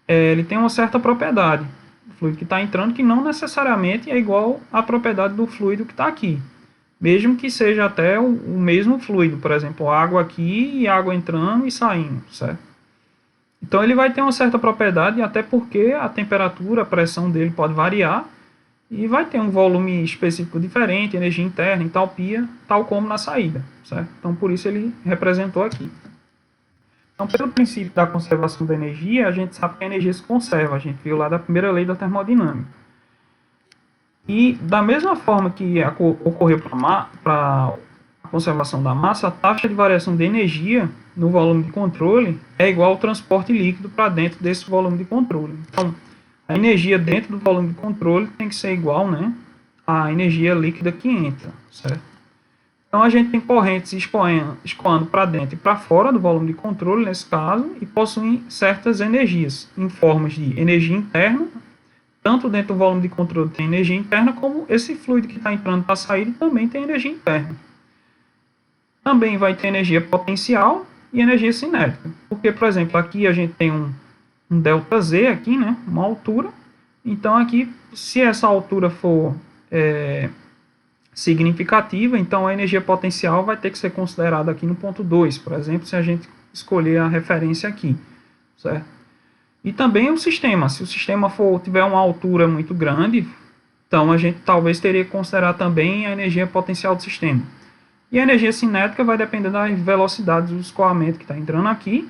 ele tem uma certa propriedade. O fluido que está entrando, que não necessariamente é igual à propriedade do fluido que está aqui. Mesmo que seja até o mesmo fluido, por exemplo, água aqui e água entrando e saindo, certo? Então ele vai ter uma certa propriedade, até porque a temperatura, a pressão dele pode variar, e vai ter um volume específico diferente, energia interna, entalpia, tal como na saída, certo? Então por isso ele representou aqui. Então, pelo princípio da conservação da energia, a gente sabe que a energia se conserva. A gente viu lá da primeira lei da termodinâmica. E da mesma forma que ocorreu para a conservação da massa, a taxa de variação de energia no volume de controle é igual ao transporte líquido para dentro desse volume de controle. Então, a energia dentro do volume de controle tem que ser igual, né, à energia líquida que entra, certo? Então, a gente tem correntes escoando para dentro e para fora do volume de controle, nesse caso, e possuem certas energias, em formas de energia interna, tanto dentro do volume de controle tem energia interna, como esse fluido que está entrando para sair também tem energia interna. Também vai ter energia potencial e energia cinética. Porque, por exemplo, aqui a gente tem um ΔZ aqui, né, uma altura. Então aqui, se essa altura for significativa, então a energia potencial vai ter que ser considerada aqui no ponto 2, por exemplo, se a gente escolher a referência aqui, certo? E também o sistema, se o sistema tiver uma altura muito grande, então a gente talvez teria que considerar também a energia potencial do sistema. E a energia cinética vai depender da velocidade do escoamento que está entrando aqui,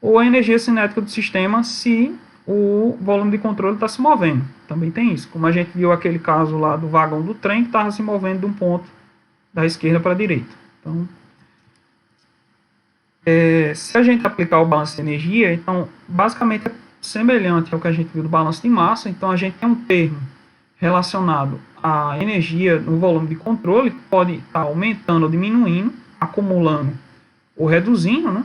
ou a energia cinética do sistema se o volume de controle está se movendo. Também tem isso. Como a gente viu aquele caso lá do vagão do trem que estava se movendo de um ponto da esquerda para a direita. Então, se a gente aplicar o balanço de energia, então basicamente é semelhante ao que a gente viu do balanço de massa. Então a gente tem um termo relacionado à energia no volume de controle, que pode estar aumentando ou diminuindo, acumulando ou reduzindo, né?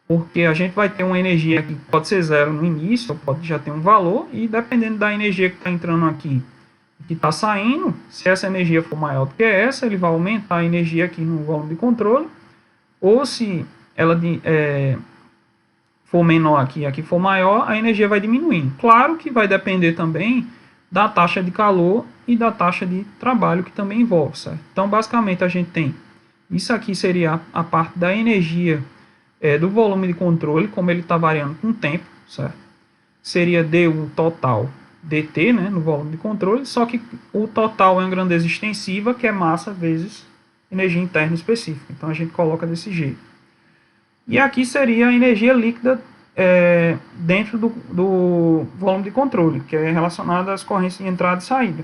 Porque a gente vai ter uma energia que pode ser zero no início, ou pode já ter um valor, e dependendo da energia que está entrando aqui e que está saindo, se essa energia for maior do que essa, ele vai aumentar a energia aqui no volume de controle, ou se ela for menor aqui e aqui for maior, a energia vai diminuindo. Claro que vai depender também da taxa de calor e da taxa de trabalho que também envolve, certo? Então, basicamente, a gente tem isso aqui seria a parte da energia do volume de controle, como ele está variando com o tempo, certo? Seria D1 total dt, né, no volume de controle, só que o total é uma grandeza extensiva, que é massa vezes energia interna específica. Então, a gente coloca desse jeito. E aqui seria a energia líquida dentro do volume de controle, que é relacionada às correntes de entrada e saída.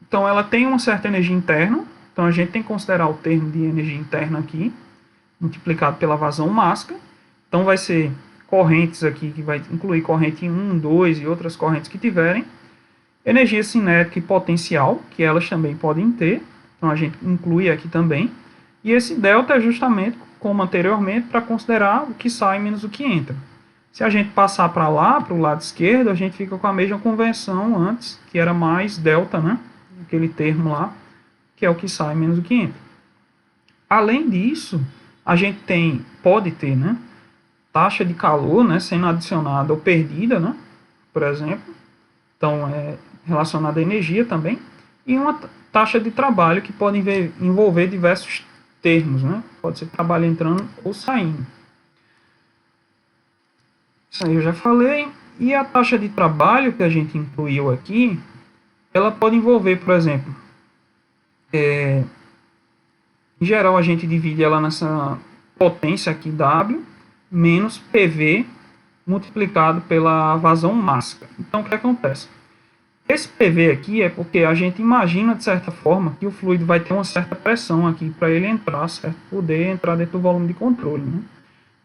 Então, ela tem uma certa energia interna, então a gente tem que considerar o termo de energia interna aqui, multiplicado pela vazão mássica. Então, vai ser correntes aqui, que vai incluir corrente 1, 2 e outras correntes que tiverem. Energia cinética e potencial, que elas também podem ter, então a gente inclui aqui também. E esse delta é justamente, como anteriormente, para considerar o que sai menos o que entra. Se a gente passar para lá, para o lado esquerdo, a gente fica com a mesma convenção antes, que era mais delta, né? Aquele termo lá, que é o que sai menos o que entra. Além disso, a gente pode ter, né, taxa de calor, né, sendo adicionada ou perdida, né, por exemplo. Então, é relacionada à energia também. E uma taxa de trabalho que pode envolver diversos termos, né? Pode ser trabalho entrando ou saindo. Isso aí eu já falei. E a taxa de trabalho que a gente incluiu aqui, ela pode envolver, por exemplo, em geral a gente divide ela nessa potência aqui W menos PV multiplicado pela vazão mássica. Então, o que acontece? Esse PV aqui é porque a gente imagina, de certa forma, que o fluido vai ter uma certa pressão aqui para ele entrar, certo? Poder entrar dentro do volume de controle, né?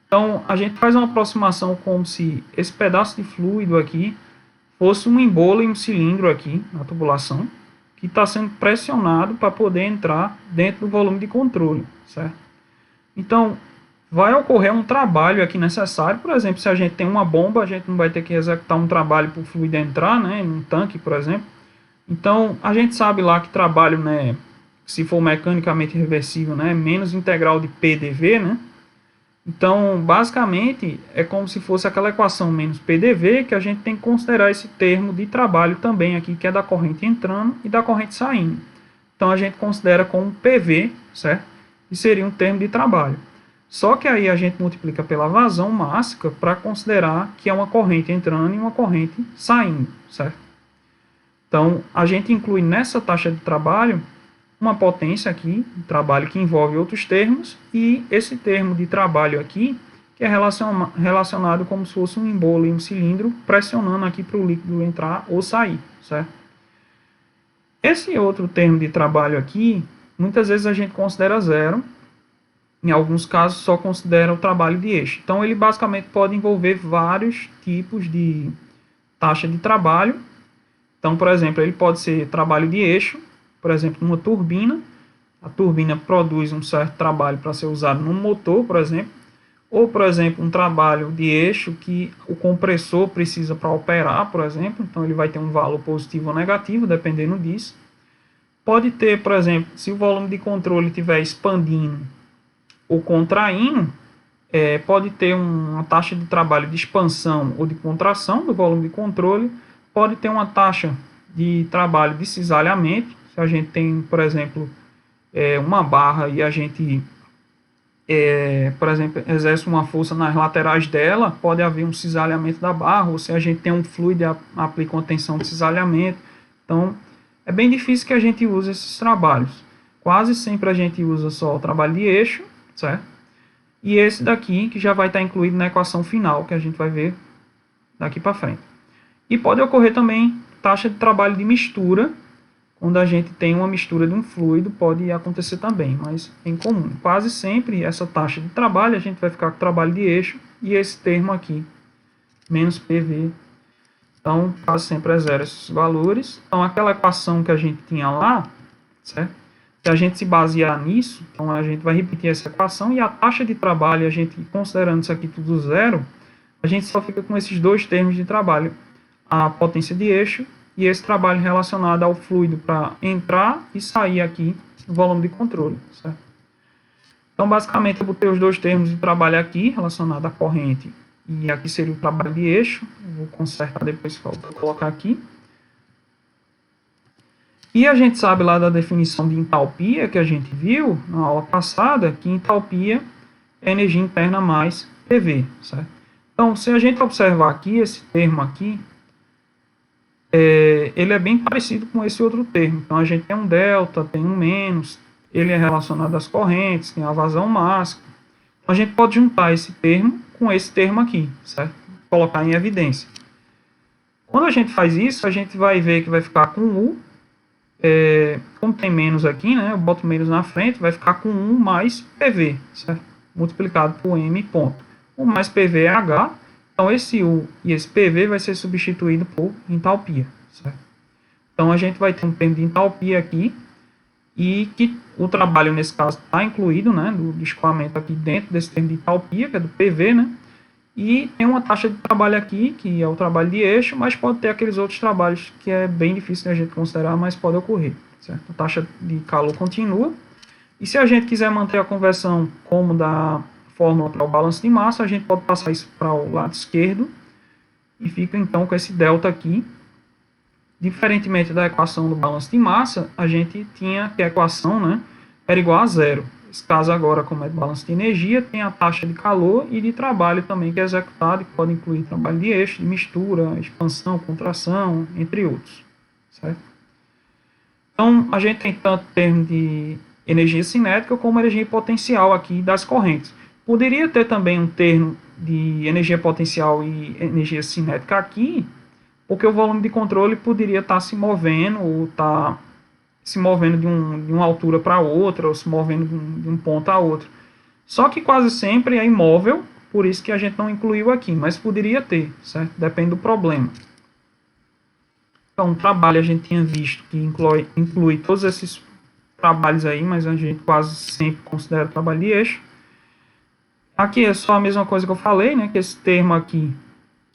Então, a gente faz uma aproximação como se esse pedaço de fluido aqui fosse um embolo em um cilindro aqui na tubulação, que está sendo pressionado para poder entrar dentro do volume de controle, certo? Então, vai ocorrer um trabalho aqui necessário. Por exemplo, se a gente tem uma bomba, a gente não vai ter que executar um trabalho para o fluido entrar, né, num tanque, por exemplo. Então, a gente sabe lá que trabalho, né, se for mecanicamente reversível, né, menos integral de PDV, né. Então, basicamente, é como se fosse aquela equação menos PDV, que a gente tem que considerar esse termo de trabalho também aqui, que é da corrente entrando e da corrente saindo. Então, a gente considera como PV, certo? E seria um termo de trabalho. Só que aí a gente multiplica pela vazão mássica para considerar que é uma corrente entrando e uma corrente saindo, certo? Então, a gente inclui nessa taxa de trabalho uma potência aqui, de trabalho que envolve outros termos, e esse termo de trabalho aqui, que é relacionado como se fosse um embolo em um cilindro, pressionando aqui para o líquido entrar ou sair, certo? Esse outro termo de trabalho aqui, muitas vezes a gente considera zero, em alguns casos só considera o trabalho de eixo. Então ele basicamente pode envolver vários tipos de taxa de trabalho. Então, por exemplo, ele pode ser trabalho de eixo, por exemplo, numa turbina. A turbina produz um certo trabalho para ser usado no motor, por exemplo. Ou, por exemplo, um trabalho de eixo que o compressor precisa para operar, por exemplo. Então, ele vai ter um valor positivo ou negativo, dependendo disso. Pode ter, por exemplo, se o volume de controle estiver expandindo ou contraindo, pode ter uma taxa de trabalho de expansão ou de contração do volume de controle. Pode ter uma taxa de trabalho de cisalhamento. Se a gente tem, por exemplo, uma barra e a gente, por exemplo, exerce uma força nas laterais dela, pode haver um cisalhamento da barra, ou se a gente tem um fluido e aplica uma tensão de cisalhamento. Então, é bem difícil que a gente use esses trabalhos. Quase sempre a gente usa só o trabalho de eixo, certo? E esse daqui, que já vai estar incluído na equação final, que a gente vai ver daqui para frente. E pode ocorrer também taxa de trabalho de mistura. Quando a gente tem uma mistura de um fluido, pode acontecer também, mas é incomum. Quase sempre essa taxa de trabalho, a gente vai ficar com o trabalho de eixo e esse termo aqui, menos PV. Então, quase sempre é zero esses valores. Então, aquela equação que a gente tinha lá, certo? Se a gente se basear nisso, então a gente vai repetir essa equação e a taxa de trabalho, a gente considerando isso aqui tudo zero, a gente só fica com esses dois termos de trabalho, a potência de eixo e esse trabalho relacionado ao fluido para entrar e sair aqui no volume de controle, certo? Então, basicamente, eu botei os dois termos de trabalho aqui, relacionado à corrente, e aqui seria o trabalho de eixo. Eu vou consertar depois, vou colocar aqui. E a gente sabe lá da definição de entalpia, que a gente viu na aula passada, que entalpia é energia interna mais PV, certo? Então, se a gente observar aqui, esse termo aqui, ele é bem parecido com esse outro termo. Então, a gente tem um delta, tem um menos, ele é relacionado às correntes, tem a vazão máxima. Então, a gente pode juntar esse termo com esse termo aqui, certo? Colocar em evidência. Quando a gente faz isso, a gente vai ver que vai ficar com U, como tem menos aqui, né, eu boto menos na frente, vai ficar com 1 mais PV, certo? Multiplicado por M ponto. O mais PV é H, então esse U e esse PV vai ser substituído por entalpia, certo? Então a gente vai ter um termo de entalpia aqui, e que o trabalho nesse caso está incluído, né, do escoamento aqui dentro desse termo de entalpia, que é do PV, né? E tem uma taxa de trabalho aqui, que é o trabalho de eixo, mas pode ter aqueles outros trabalhos que é bem difícil de a gente considerar, mas pode ocorrer, certo? A taxa de calor continua. E se a gente quiser manter a conversão como da fórmula para o balanço de massa, a gente pode passar isso para o lado esquerdo e fica então com esse delta aqui. Diferentemente da equação do balanço de massa, a gente tinha que a equação, né, era igual a zero. Nesse caso agora, como é de balanço de energia, tem a taxa de calor e de trabalho também que é executado, que pode incluir trabalho de eixo, de mistura, expansão, contração, entre outros, certo? Então, a gente tem tanto termo de energia cinética como energia potencial aqui das correntes. Poderia ter também um termo de energia potencial e energia cinética aqui, porque o volume de controle poderia estar se movendo ou estar se movendo de uma altura para outra, ou se movendo de um ponto a outro. Só que quase sempre é imóvel, por isso que a gente não incluiu aqui, mas poderia ter, certo? Depende do problema. Então, o trabalho a gente tinha visto que inclui todos esses trabalhos aí, mas a gente quase sempre considera trabalho de eixo. Aqui é só a mesma coisa que eu falei, né? Que esse termo aqui,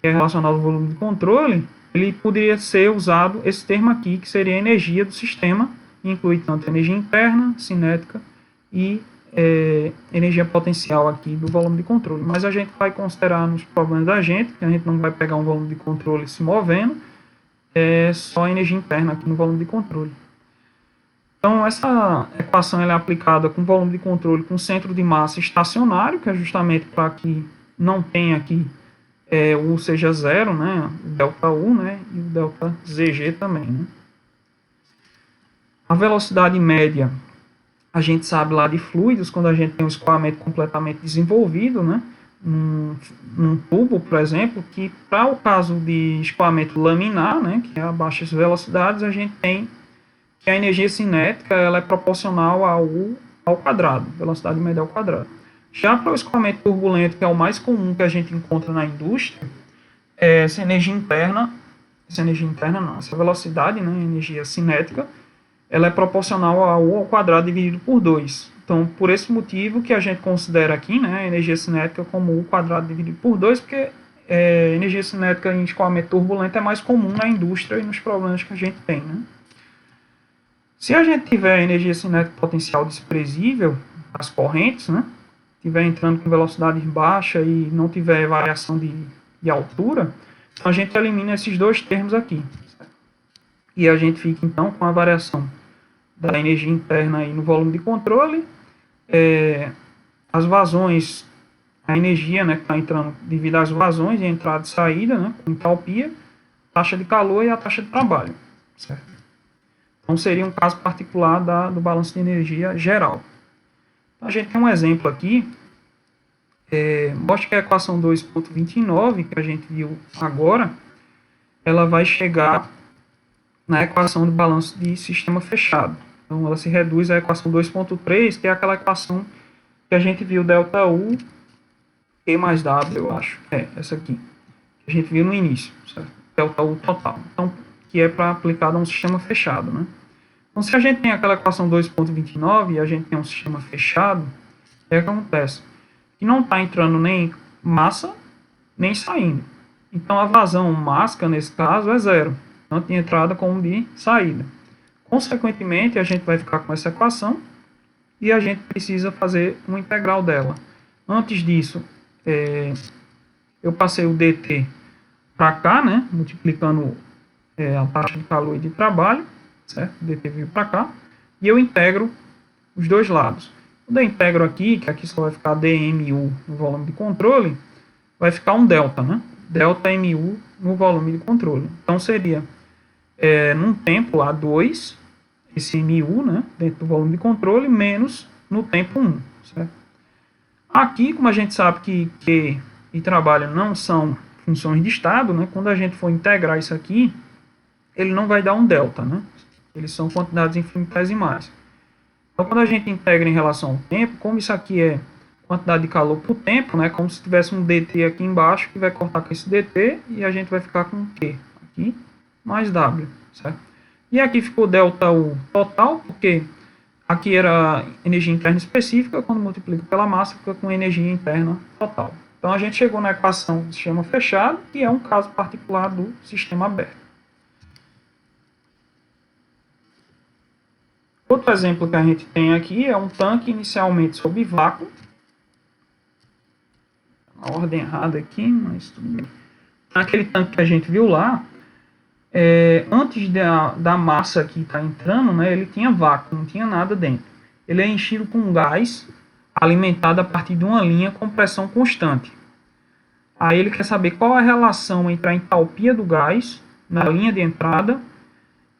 que é relacionado ao volume de controle, ele poderia ser usado, esse termo aqui, que seria a energia do sistema, inclui tanto energia interna, cinética e energia potencial aqui do volume de controle. Mas a gente vai considerar nos problemas da gente, que a gente não vai pegar um volume de controle se movendo, é só energia interna aqui no volume de controle. Então, essa equação ela é aplicada com volume de controle com centro de massa estacionário, que é justamente para que não tenha aqui o U seja zero, né, o delta U, né, e o delta ZG também, né. A velocidade média, a gente sabe lá de fluidos, quando a gente tem um escoamento completamente desenvolvido, né, num tubo, por exemplo, que para o caso de escoamento laminar, né, que é a baixas velocidades, a gente tem que a energia cinética ela é proporcional ao U ao quadrado, velocidade média ao quadrado. Já para o escoamento turbulento, que é o mais comum que a gente encontra na indústria, essa velocidade, né, energia cinética, ela é proporcional a U ao quadrado dividido por 2. Então, por esse motivo que a gente considera aqui, né, a energia cinética como U quadrado dividido por 2, porque energia cinética em escoamento turbulento é mais comum na indústria e nos problemas que a gente tem, né? Se a gente tiver energia cinética potencial desprezível, as correntes, né, estiver entrando com velocidade baixa e não tiver variação de altura, então a gente elimina esses dois termos aqui. Certo? E a gente fica então com a variação da energia interna aí no volume de controle, as vazões, a energia, né, que está entrando devido às vazões de entrada e saída, né, com entalpia, taxa de calor e a taxa de trabalho. Certo? Então seria um caso particular do balanço de energia geral. A gente tem um exemplo aqui, mostra que a equação 2.29, que a gente viu agora, ela vai chegar na equação do balanço de sistema fechado. Então ela se reduz à equação 2.3, que é aquela equação que a gente viu ΔU E mais W, eu acho. Essa aqui. Que a gente viu no início, certo? ΔU total. Então, que é para aplicado a um sistema fechado, né? Então, se a gente tem aquela equação 2.29 e a gente tem um sistema fechado, o que acontece? Que não está entrando nem massa, nem saindo. Então, a vazão mássica, nesse caso, é zero. Tanto de entrada como de saída. Consequentemente, a gente vai ficar com essa equação e a gente precisa fazer uma integral dela. Antes disso, eu passei o dt para cá, né? Multiplicando a taxa de calor e de trabalho, certo? dt veio para cá, e eu integro os dois lados. Quando eu integro aqui, que aqui só vai ficar dmu no volume de controle, vai ficar um delta, né? Delta mu no volume de controle. Então seria, num tempo A2, esse mu, né, dentro do volume de controle, menos no tempo 1, certo? Aqui, como a gente sabe que Q e trabalho não são funções de estado, né, quando a gente for integrar isso aqui, ele não vai dar um delta, né? Eles são quantidades infinitesimais. Então, quando a gente integra em relação ao tempo, como isso aqui é quantidade de calor por tempo, né? Como se tivesse um dt aqui embaixo, que vai cortar com esse dt, e a gente vai ficar com Q aqui, mais W, certo? E aqui ficou ΔU total, porque aqui era energia interna específica, quando multiplica pela massa, fica com energia interna total. Então, a gente chegou na equação do sistema fechado, que é um caso particular do sistema aberto. Outro exemplo que a gente tem aqui é um tanque inicialmente sob vácuo. A ordem errada aqui, mas tudo bem. Aquele tanque que a gente viu lá, antes da massa que está entrando, né, ele tinha vácuo, não tinha nada dentro. Ele é enchido com gás alimentado a partir de uma linha com pressão constante. Aí ele quer saber qual a relação entre a entalpia do gás na linha de entrada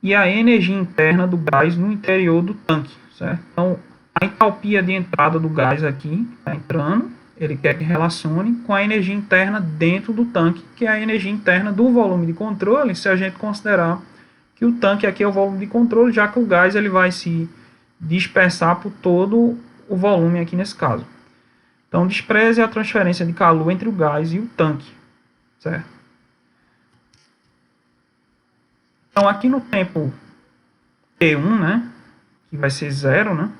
e a energia interna do gás no interior do tanque, certo? Então, a entalpia de entrada do gás aqui, está entrando, ele quer que relacione com a energia interna dentro do tanque, que é a energia interna do volume de controle, se a gente considerar que o tanque aqui é o volume de controle, já que o gás ele vai se dispersar por todo o volume aqui nesse caso. Então, despreze a transferência de calor entre o gás e o tanque, certo? Então, aqui no tempo T1, né, que vai ser 0, né,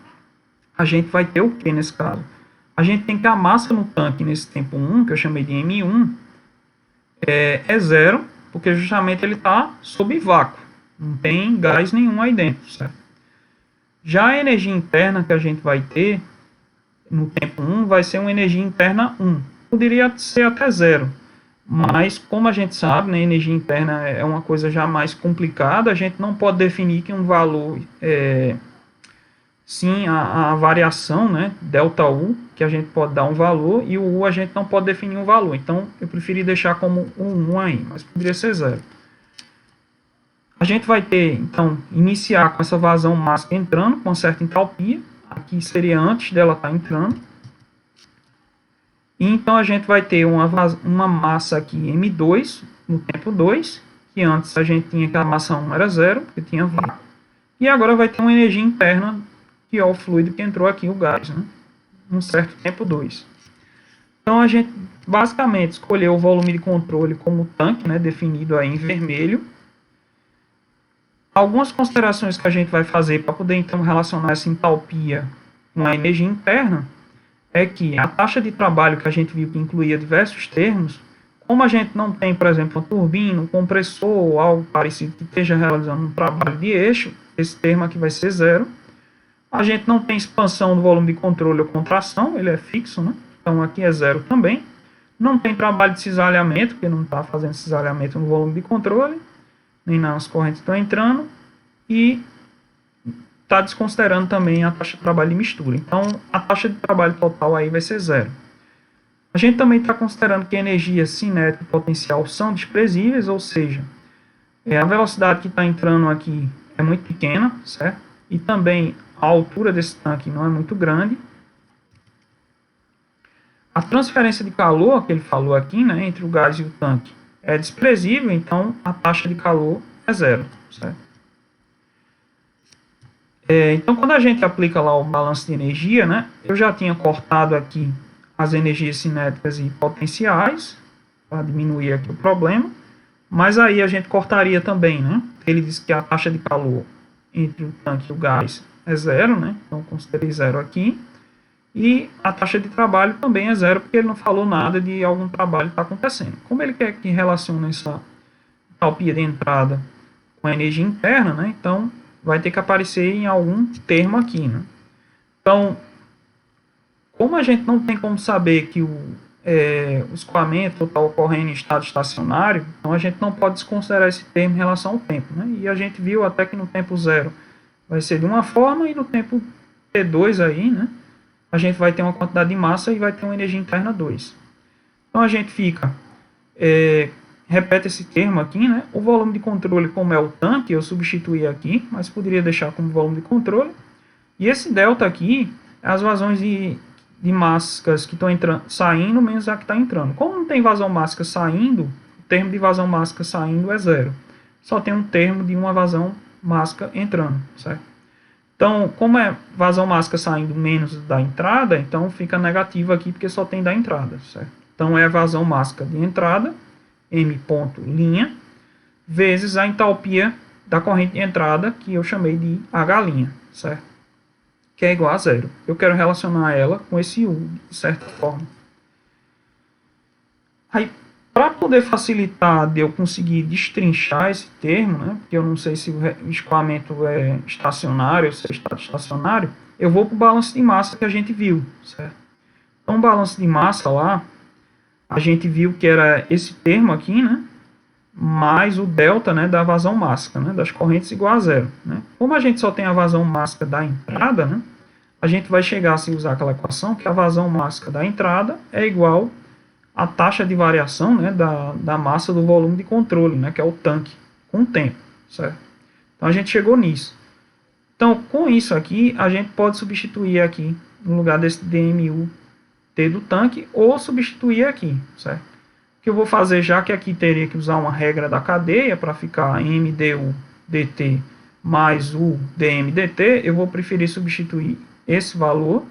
a gente vai ter o que nesse caso? A gente tem que a massa no tanque nesse tempo 1, que eu chamei de M1, é 0, porque justamente ele está sob vácuo. Não tem gás nenhum aí dentro, certo? Já a energia interna que a gente vai ter no tempo 1 vai ser uma energia interna 1. Poderia ser até 0. Mas, como a gente sabe, né, energia interna é uma coisa já mais complicada, a gente não pode definir que um valor, sim, a variação, né, ΔU, que a gente pode dar um valor, e o U a gente não pode definir um valor. Então, eu preferi deixar como um 1 aí, mas poderia ser 0. A gente vai ter, então, iniciar com essa vazão máxima entrando com certa entalpia, aqui seria antes dela estar entrando. E então a gente vai ter uma massa aqui M2 no tempo 2, que antes a gente tinha que a massa 1 era 0, porque tinha vácuo. E agora vai ter uma energia interna, que é o fluido que entrou aqui, o gás, né? Um certo tempo 2. Então a gente basicamente escolheu o volume de controle como tanque, né, definido aí em vermelho. Algumas considerações que a gente vai fazer para poder então relacionar essa entalpia com a energia interna é que a taxa de trabalho que a gente viu que incluía diversos termos, como a gente não tem, por exemplo, uma turbina, um compressor ou algo parecido que esteja realizando um trabalho de eixo, esse termo aqui vai ser zero. A gente não tem expansão do volume de controle ou contração, ele é fixo, né? Então aqui é zero também. Não tem trabalho de cisalhamento, porque não está fazendo cisalhamento no volume de controle, nem nas correntes que estão entrando. E está desconsiderando também a taxa de trabalho de mistura. Então a taxa de trabalho total aí vai ser zero. A gente também está considerando que a energia cinética e potencial são desprezíveis, ou seja, a velocidade que está entrando aqui é muito pequena, certo? E também a altura desse tanque não é muito grande. A transferência de calor, que ele falou aqui, né, entre o gás e o tanque, é desprezível, então a taxa de calor é zero, certo? Então, quando a gente aplica lá o balanço de energia, né, eu já tinha cortado aqui as energias cinéticas e potenciais, para diminuir aqui o problema, mas aí a gente cortaria também, né? Ele disse que a taxa de calor entre o tanque e o gás é zero, né? Então, considerei zero aqui. E a taxa de trabalho também é zero, porque ele não falou nada de algum trabalho que está acontecendo. Como ele quer que relacione essa entalpia de entrada com a energia interna, né? Então, vai ter que aparecer em algum termo aqui, né? Então, como a gente não tem como saber que o escoamento está ocorrendo em estado estacionário, então a gente não pode desconsiderar esse termo em relação ao tempo, né? E a gente viu até que no tempo zero vai ser de uma forma e no tempo T2 aí, né? A gente vai ter uma quantidade de massa e vai ter uma energia interna 2. Então a gente fica, repete esse termo aqui, né? O volume de controle, como é o tanque, eu substituí aqui, mas poderia deixar como volume de controle. E esse delta aqui, é as vazões de massas que estão saindo menos a que está entrando. Como não tem vazão mássica saindo, o termo de vazão mássica saindo é zero. Só tem um termo de uma vazão mássica entrando, certo? Então, como é vazão mássica saindo menos da entrada, então fica negativo aqui porque só tem da entrada, certo? Então é vazão mássica de entrada, M ponto linha, vezes a entalpia da corrente de entrada, que eu chamei de H', certo? Que é igual a zero. Eu quero relacionar ela com esse U, de certa forma. Aí, para poder facilitar de eu conseguir destrinchar esse termo, né, porque eu não sei se o escoamento é estacionário ou se é estado estacionário, eu vou para o balanço de massa que a gente viu, certo? Então, o balanço de massa lá, a gente viu que era esse termo aqui, né, mais o delta, né, da vazão mássica, né, das correntes igual a zero, né? Como a gente só tem a vazão mássica da entrada, né, a gente vai chegar a se usar aquela equação que a vazão mássica da entrada é igual a taxa de variação, né, da massa do volume de controle, né, que é o tanque, com o tempo, certo? Então a gente chegou nisso. Então, com isso aqui, a gente pode substituir aqui, no lugar desse dmu t do tanque, ou substituir aqui, certo? O que eu vou fazer, já que aqui teria que usar uma regra da cadeia para ficar mdu dt mais o dm dt, eu vou preferir substituir esse valor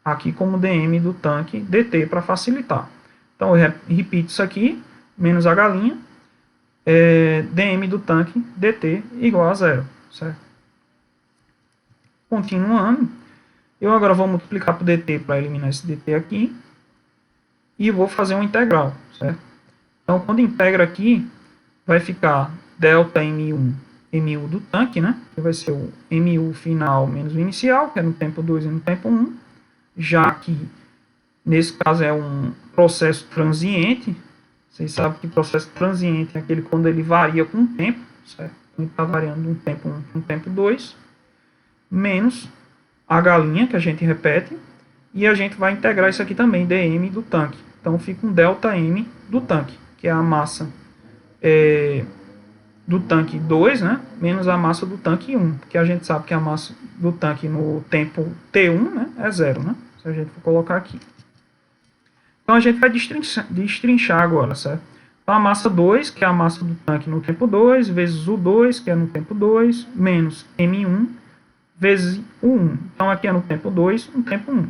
aqui como dm do tanque dt para facilitar. Então, eu repito isso aqui, menos H', dm do tanque dt igual a zero, certo? Continuando, eu agora vou multiplicar por dt para eliminar esse dt aqui, e vou fazer uma integral, certo? Então, quando integra aqui, vai ficar delta mu do tanque, né? Que vai ser o mu final menos o inicial, que é no tempo 2 e no tempo 1, já que nesse caso é um processo transiente. Vocês sabem que processo transiente é aquele quando ele varia com o tempo, certo? Ele está variando de um tempo 1 para um tempo 2, menos H', que a gente repete, e a gente vai integrar isso aqui também, dm do tanque. Então fica um delta m do tanque, que é a massa do tanque 2, né, menos a massa do tanque 1, que a gente sabe que a massa do tanque no tempo T1, né, é zero, né, se a gente for colocar aqui. Então a gente vai destrinchar agora, certo? Então, a massa 2, que é a massa do tanque no tempo 2, vezes o 2, que é no tempo 2, menos M1, vezes o 1. Então, aqui é no tempo 2, no tempo 1.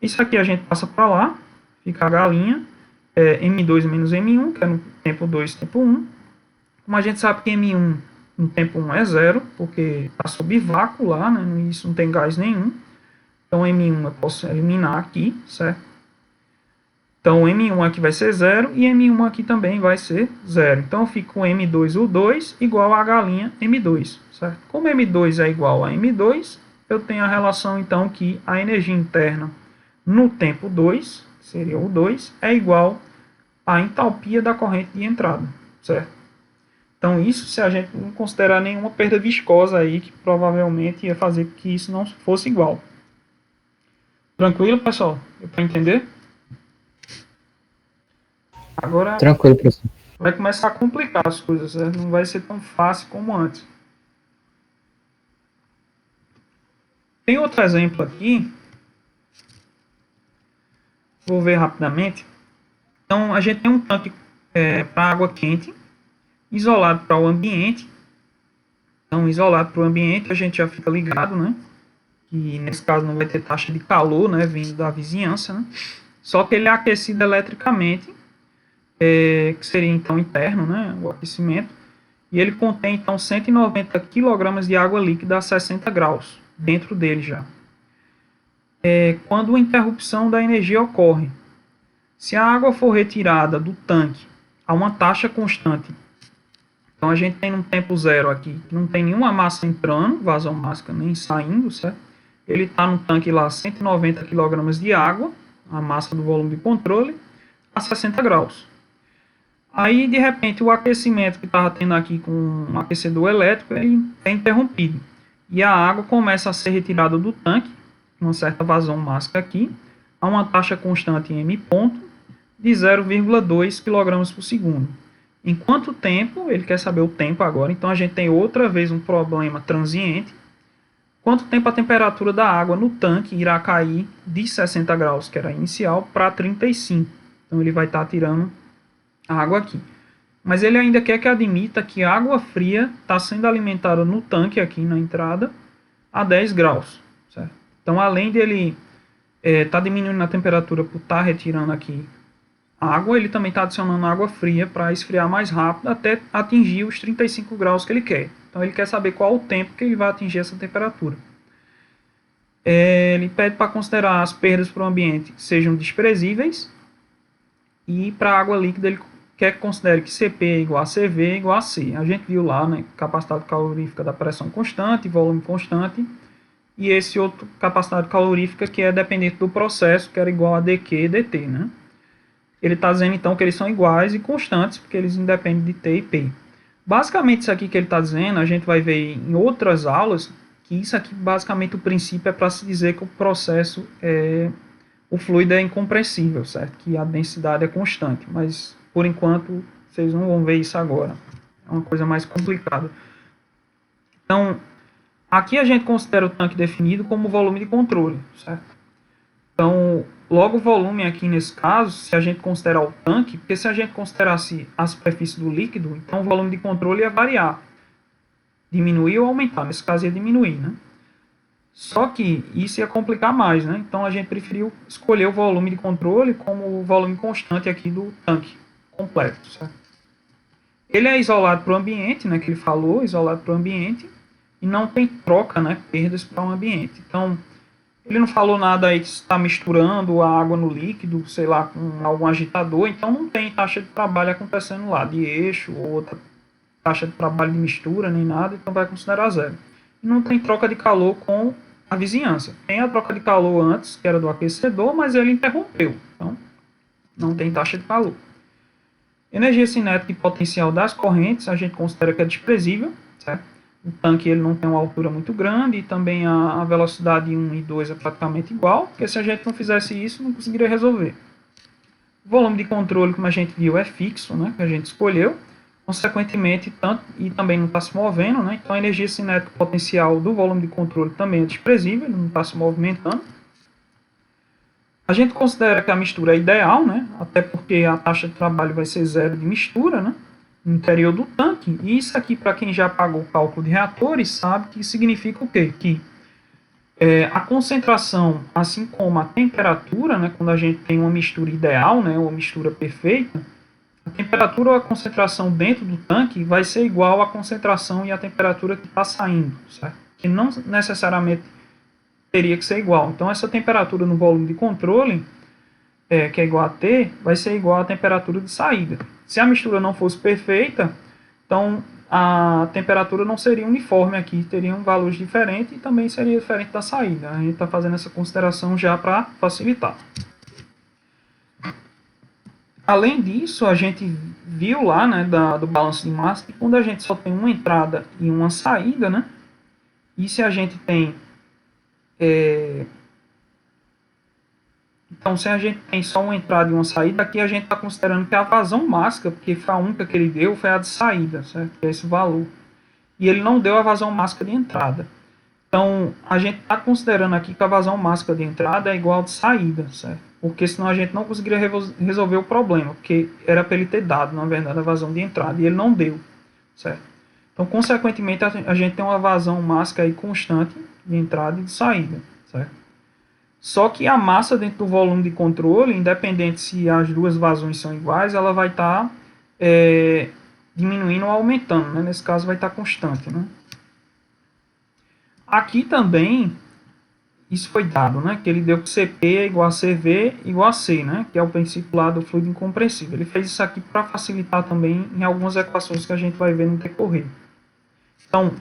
Isso aqui a gente passa para lá, fica a galinha, M2 menos M1, que é no tempo 2, tempo 1. Como a gente sabe que M1 no tempo 1 é zero, porque está sob vácuo lá, né? Isso não tem gás nenhum. Então, M1 eu posso eliminar aqui, certo? Então, M1 aqui vai ser 0 e M1 aqui também vai ser 0. Então, eu fico com M2U2 igual a galinha M2, certo? Como M2 é igual a M2, eu tenho a relação, então, que a energia interna no tempo 2, seria o 2, é igual à entalpia da corrente de entrada, certo? Então, isso se a gente não considerar nenhuma perda viscosa aí, que provavelmente ia fazer que isso não fosse igual. Tranquilo, pessoal? Deu para entender? Agora Tranquilo, professor. vai começar a complicar as coisas, né? Não vai ser tão fácil como antes. Tem outro exemplo aqui, vou ver rapidamente. Então, a gente tem um tanque para água quente, isolado para o ambiente. Então, isolado para o ambiente, a gente já fica ligado, né? Que nesse caso não vai ter taxa de calor, né? Vindo da vizinhança, né? Só que ele é aquecido eletricamente, que seria então interno, né? O aquecimento. E ele contém então 190 kg de água líquida a 60 graus dentro dele já. Quando uma interrupção da energia ocorre, se a água for retirada do tanque a uma taxa constante, então a gente tem um tempo zero aqui, não tem nenhuma massa entrando, vazão mássica nem saindo, certo? Ele está no tanque lá 190 kg de água, a massa do volume de controle, a 60 graus. Aí, de repente, o aquecimento que estava tendo aqui com um aquecedor elétrico, ele é interrompido. E a água começa a ser retirada do tanque, uma certa vazão máxima aqui, a uma taxa constante em M ponto, de 0,2 kg por segundo. Em quanto tempo, ele quer saber o tempo agora, então a gente tem outra vez um problema transiente. Quanto tempo a temperatura da água no tanque irá cair de 60 graus, que era inicial, para 35. Então ele vai estar tirando a água aqui. Mas ele ainda quer que admita que a água fria está sendo alimentada no tanque aqui na entrada a 10 graus. Certo? Então, além dele estar diminuindo a temperatura por estar retirando aqui a água, ele também está adicionando água fria para esfriar mais rápido até atingir os 35 graus que ele quer. Então, ele quer saber qual o tempo que ele vai atingir essa temperatura. Ele pede para considerar as perdas para o ambiente sejam desprezíveis e para a água líquida ele quer que considere que CP é igual a CV é igual a C. A gente viu lá, né, capacidade calorífica da pressão constante, volume constante, e esse outro capacidade calorífica que é dependente do processo, que era igual a dQ e dt, né? Ele está dizendo então que eles são iguais e constantes, porque eles independem de T e P. Basicamente isso aqui que ele está dizendo, a gente vai ver em outras aulas, que isso aqui basicamente o princípio é para se dizer que o processo o fluido é incompressível, certo? Que a densidade é constante, mas por enquanto vocês não vão ver isso agora. É uma coisa mais complicada. Então, aqui a gente considera o tanque definido como volume de controle, certo? Então, logo o volume aqui nesse caso, se a gente considerar o tanque, porque se a gente considerasse a superfície do líquido, então o volume de controle ia variar. Diminuir ou aumentar, nesse caso ia diminuir, né? Só que isso ia complicar mais, né? Então a gente preferiu escolher o volume de controle como o volume constante aqui do tanque completo, certo? Ele é isolado para o ambiente, né? Que ele falou, isolado para o ambiente, e não tem troca, né? Perdas para o ambiente. Então, ele não falou nada aí que está misturando a água no líquido, sei lá, com algum agitador, então não tem taxa de trabalho acontecendo lá, de eixo ou outra taxa de trabalho de mistura, nem nada, então vai considerar zero. E não tem troca de calor com a vizinhança. Tem a troca de calor antes, que era do aquecedor, mas ele interrompeu, então não tem taxa de calor. Energia cinética e potencial das correntes, a gente considera que é desprezível, certo? O tanque ele não tem uma altura muito grande e também a velocidade 1 e 2 é praticamente igual, porque se a gente não fizesse isso, não conseguiria resolver. O volume de controle, como a gente viu, é fixo, né, que a gente escolheu. Consequentemente, e também não está se movendo, né, então a energia cinética potencial do volume de controle também é desprezível, ele não está se movimentando. A gente considera que a mistura é ideal, né? Até porque a taxa de trabalho vai ser zero de mistura, né? No interior do tanque. E isso aqui, para quem já pagou o cálculo de reatores, sabe que significa o quê? Que a concentração, assim como a temperatura, né? Quando a gente tem uma mistura ideal, né? Ou mistura perfeita, a temperatura ou a concentração dentro do tanque vai ser igual à concentração e à temperatura que está saindo, certo? Que não necessariamente teria que ser igual. Então, essa temperatura no volume de controle, que é igual a T, vai ser igual à temperatura de saída. Se a mistura não fosse perfeita, então a temperatura não seria uniforme aqui, teriam valores diferentes e também seria diferente da saída. A gente está fazendo essa consideração já para facilitar. Além disso, a gente viu lá, né, do balanço de massa, que quando a gente só tem uma entrada e uma saída, né, e se a gente tem então, se a gente tem só uma entrada e uma saída, aqui a gente está considerando que a vazão máxima, porque foi a única que ele deu, foi a de saída, certo? Que é esse valor. E ele não deu a vazão máxima de entrada. Então, a gente está considerando aqui que a vazão máxima de entrada é igual a de saída, certo? Porque senão a gente não conseguiria resolver o problema, porque era para ele ter dado, na verdade, a vazão de entrada, e ele não deu, certo? Então, consequentemente, a gente tem uma vazão máxima aí constante de entrada e de saída, certo? Só que a massa dentro do volume de controle, independente se as duas vazões são iguais, ela vai estar diminuindo ou aumentando, né? Nesse caso vai estar constante, né? Aqui também, isso foi dado, né? Que ele deu que CP é igual a CV igual a C, né? Que é o princípio lá do fluido incompressível. Ele fez isso aqui para facilitar também em algumas equações que a gente vai ver no decorrer. Então,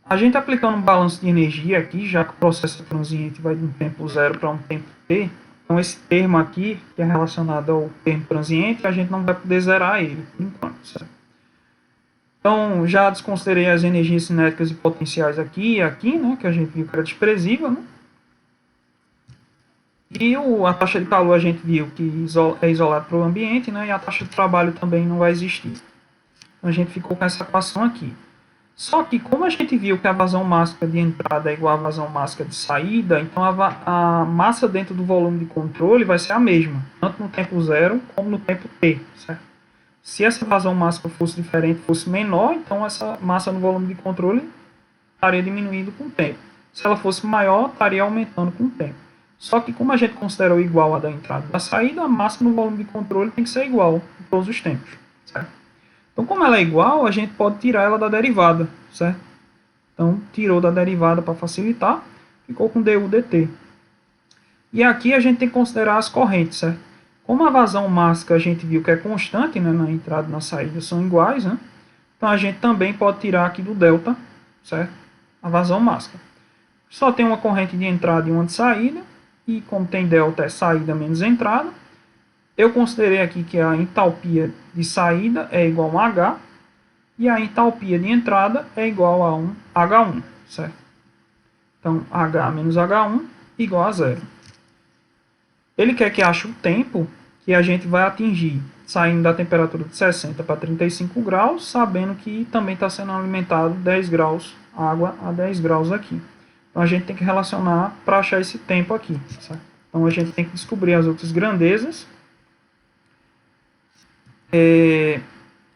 a gente aplicando um balanço de energia aqui, já que o processo transiente vai de um tempo zero para um tempo t, então esse termo aqui, que é relacionado ao termo transiente, a gente não vai poder zerar ele, por enquanto, certo? Então, já desconsiderei as energias cinéticas e potenciais aqui, né, que a gente viu que era desprezível, né? E a taxa de calor a gente viu que é isolada para o ambiente, né, e a taxa de trabalho também não vai existir. Então, a gente ficou com essa equação aqui. Só que, como a gente viu que a vazão máxima de entrada é igual à vazão máxima de saída, então a massa dentro do volume de controle vai ser a mesma, tanto no tempo zero como no tempo t, certo? Se essa vazão máxima fosse diferente, fosse menor, então essa massa no volume de controle estaria diminuindo com o tempo. Se ela fosse maior, estaria aumentando com o tempo. Só que, como a gente considerou igual a da entrada e da saída, a massa no volume de controle tem que ser igual em todos os tempos, certo? Então, como ela é igual, a gente pode tirar ela da derivada, certo? Então, tirou da derivada para facilitar, ficou com du dt. E aqui a gente tem que considerar as correntes, certo? Como a vazão máxima a gente viu que é constante, né, na entrada e na saída são iguais, né? Então, a gente também pode tirar aqui do delta, certo? A vazão máxima. Só tem uma corrente de entrada e uma de saída, e como tem delta é saída menos entrada, eu considerei aqui que a entalpia de saída é igual a H e a entalpia de entrada é igual a um H1, certo? Então, H menos H1 igual a zero. Ele quer que ache o tempo que a gente vai atingir saindo da temperatura de 60 para 35 graus, sabendo que também está sendo alimentado 10 graus, água a 10 graus aqui. Então, a gente tem que relacionar para achar esse tempo aqui, certo? Então, a gente tem que descobrir as outras grandezas.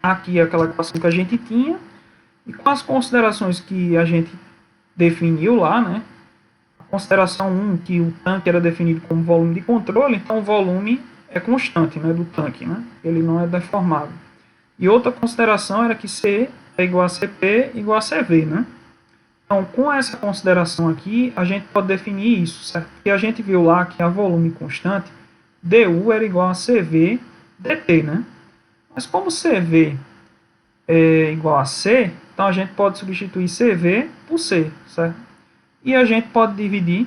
Aqui é aquela equação que a gente tinha, e com as considerações que a gente definiu lá, né? A consideração 1, que o tanque era definido como volume de controle, então o volume é constante, né, do tanque, né? Ele não é deformável. E outra consideração era que C é igual a CP igual a CV, né? Então, com essa consideração aqui, a gente pode definir isso, certo? Porque a gente viu lá que a volume constante, du era igual a CV dt, né? Mas como CV é igual a C, então a gente pode substituir CV por C, certo? E a gente pode dividir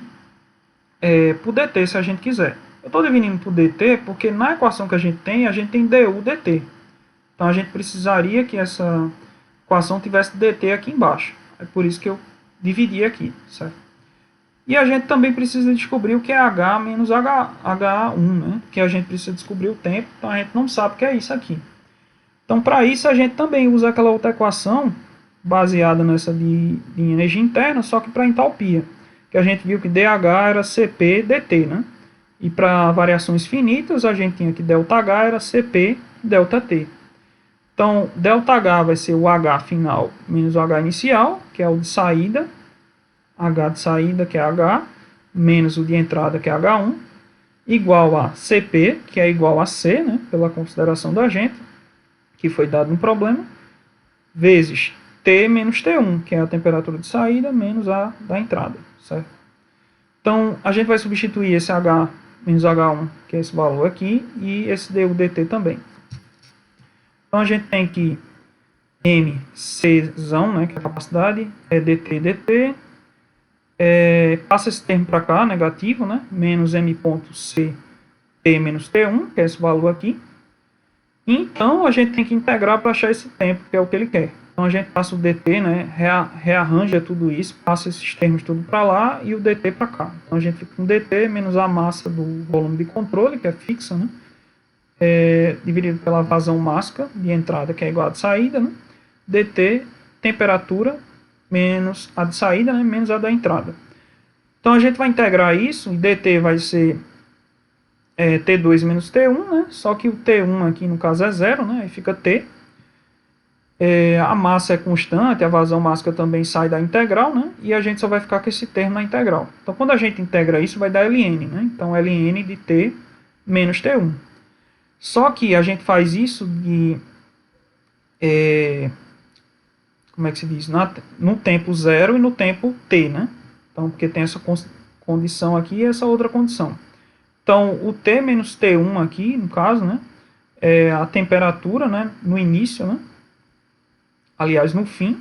por dt se a gente quiser. Eu estou dividindo por dt porque na equação que a gente tem du dt. Então a gente precisaria que essa equação tivesse dt aqui embaixo. É por isso que eu dividi aqui, certo? E a gente também precisa descobrir o que é H menos H1, né? Porque a gente precisa descobrir o tempo, então a gente não sabe o que é isso aqui. Então, para isso, a gente também usa aquela outra equação, baseada nessa de energia interna, só que para entalpia. Que a gente viu que dH era Cp dt, né? E para variações finitas, a gente tinha que ΔH era CP ΔT. Então, ΔH vai ser o H final menos o H inicial, que é o de saída, H de saída, que é H, menos o de entrada, que é H1, igual a CP, que é igual a C, né, pela consideração da gente, que foi dado no problema, vezes T menos T1, que é a temperatura de saída, menos a da entrada, certo? Então, a gente vai substituir esse H menos H1, que é esse valor aqui, e esse du dt também. Então, a gente tem que MC, né, que é a capacidade, é dt dt, passa esse termo para cá, negativo, né, menos m ponto c t menos t1, que é esse valor aqui. Então, a gente tem que integrar para achar esse tempo, que é o que ele quer. Então, a gente passa o dt, né, rearranja tudo isso, passa esses termos tudo para lá e o dt para cá. Então, a gente fica com dt menos a massa do volume de controle, que é fixa, né, dividido pela vazão mássica de entrada, que é igual a de saída, né, dt, temperatura, menos a de saída, né, menos a da entrada. Então, a gente vai integrar isso, e dt vai ser T2 menos T1, né? Só que o T1 aqui no caso é zero, né? Aí fica T. A massa é constante, a vazão mássica também sai da integral, né? E a gente só vai ficar com esse termo na integral. Então, quando a gente integra isso, vai dar Ln, né? Então, Ln de T menos T1. Só que a gente faz isso de... como é que se diz? No tempo zero e no tempo T, né? Então, porque tem essa condição aqui e essa outra condição. Então, o T menos T1 aqui, no caso, né, é a temperatura, né, no início, né, aliás, no fim,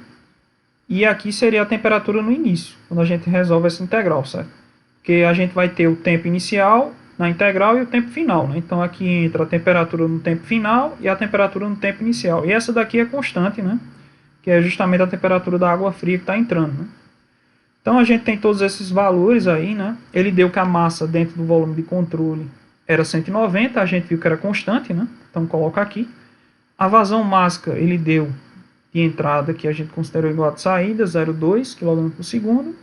e aqui seria a temperatura no início, quando a gente resolve essa integral, certo? Porque a gente vai ter o tempo inicial na integral e o tempo final, né? Então, aqui entra a temperatura no tempo final e a temperatura no tempo inicial. E essa daqui é constante, né, que é justamente a temperatura da água fria que está entrando, né? Então, a gente tem todos esses valores aí, né? Ele deu que a massa dentro do volume de controle era 190, a gente viu que era constante, né? Então, coloca aqui. A vazão mássica, ele deu de entrada, que a gente considerou igual a de saída, 0,2 kg por segundo,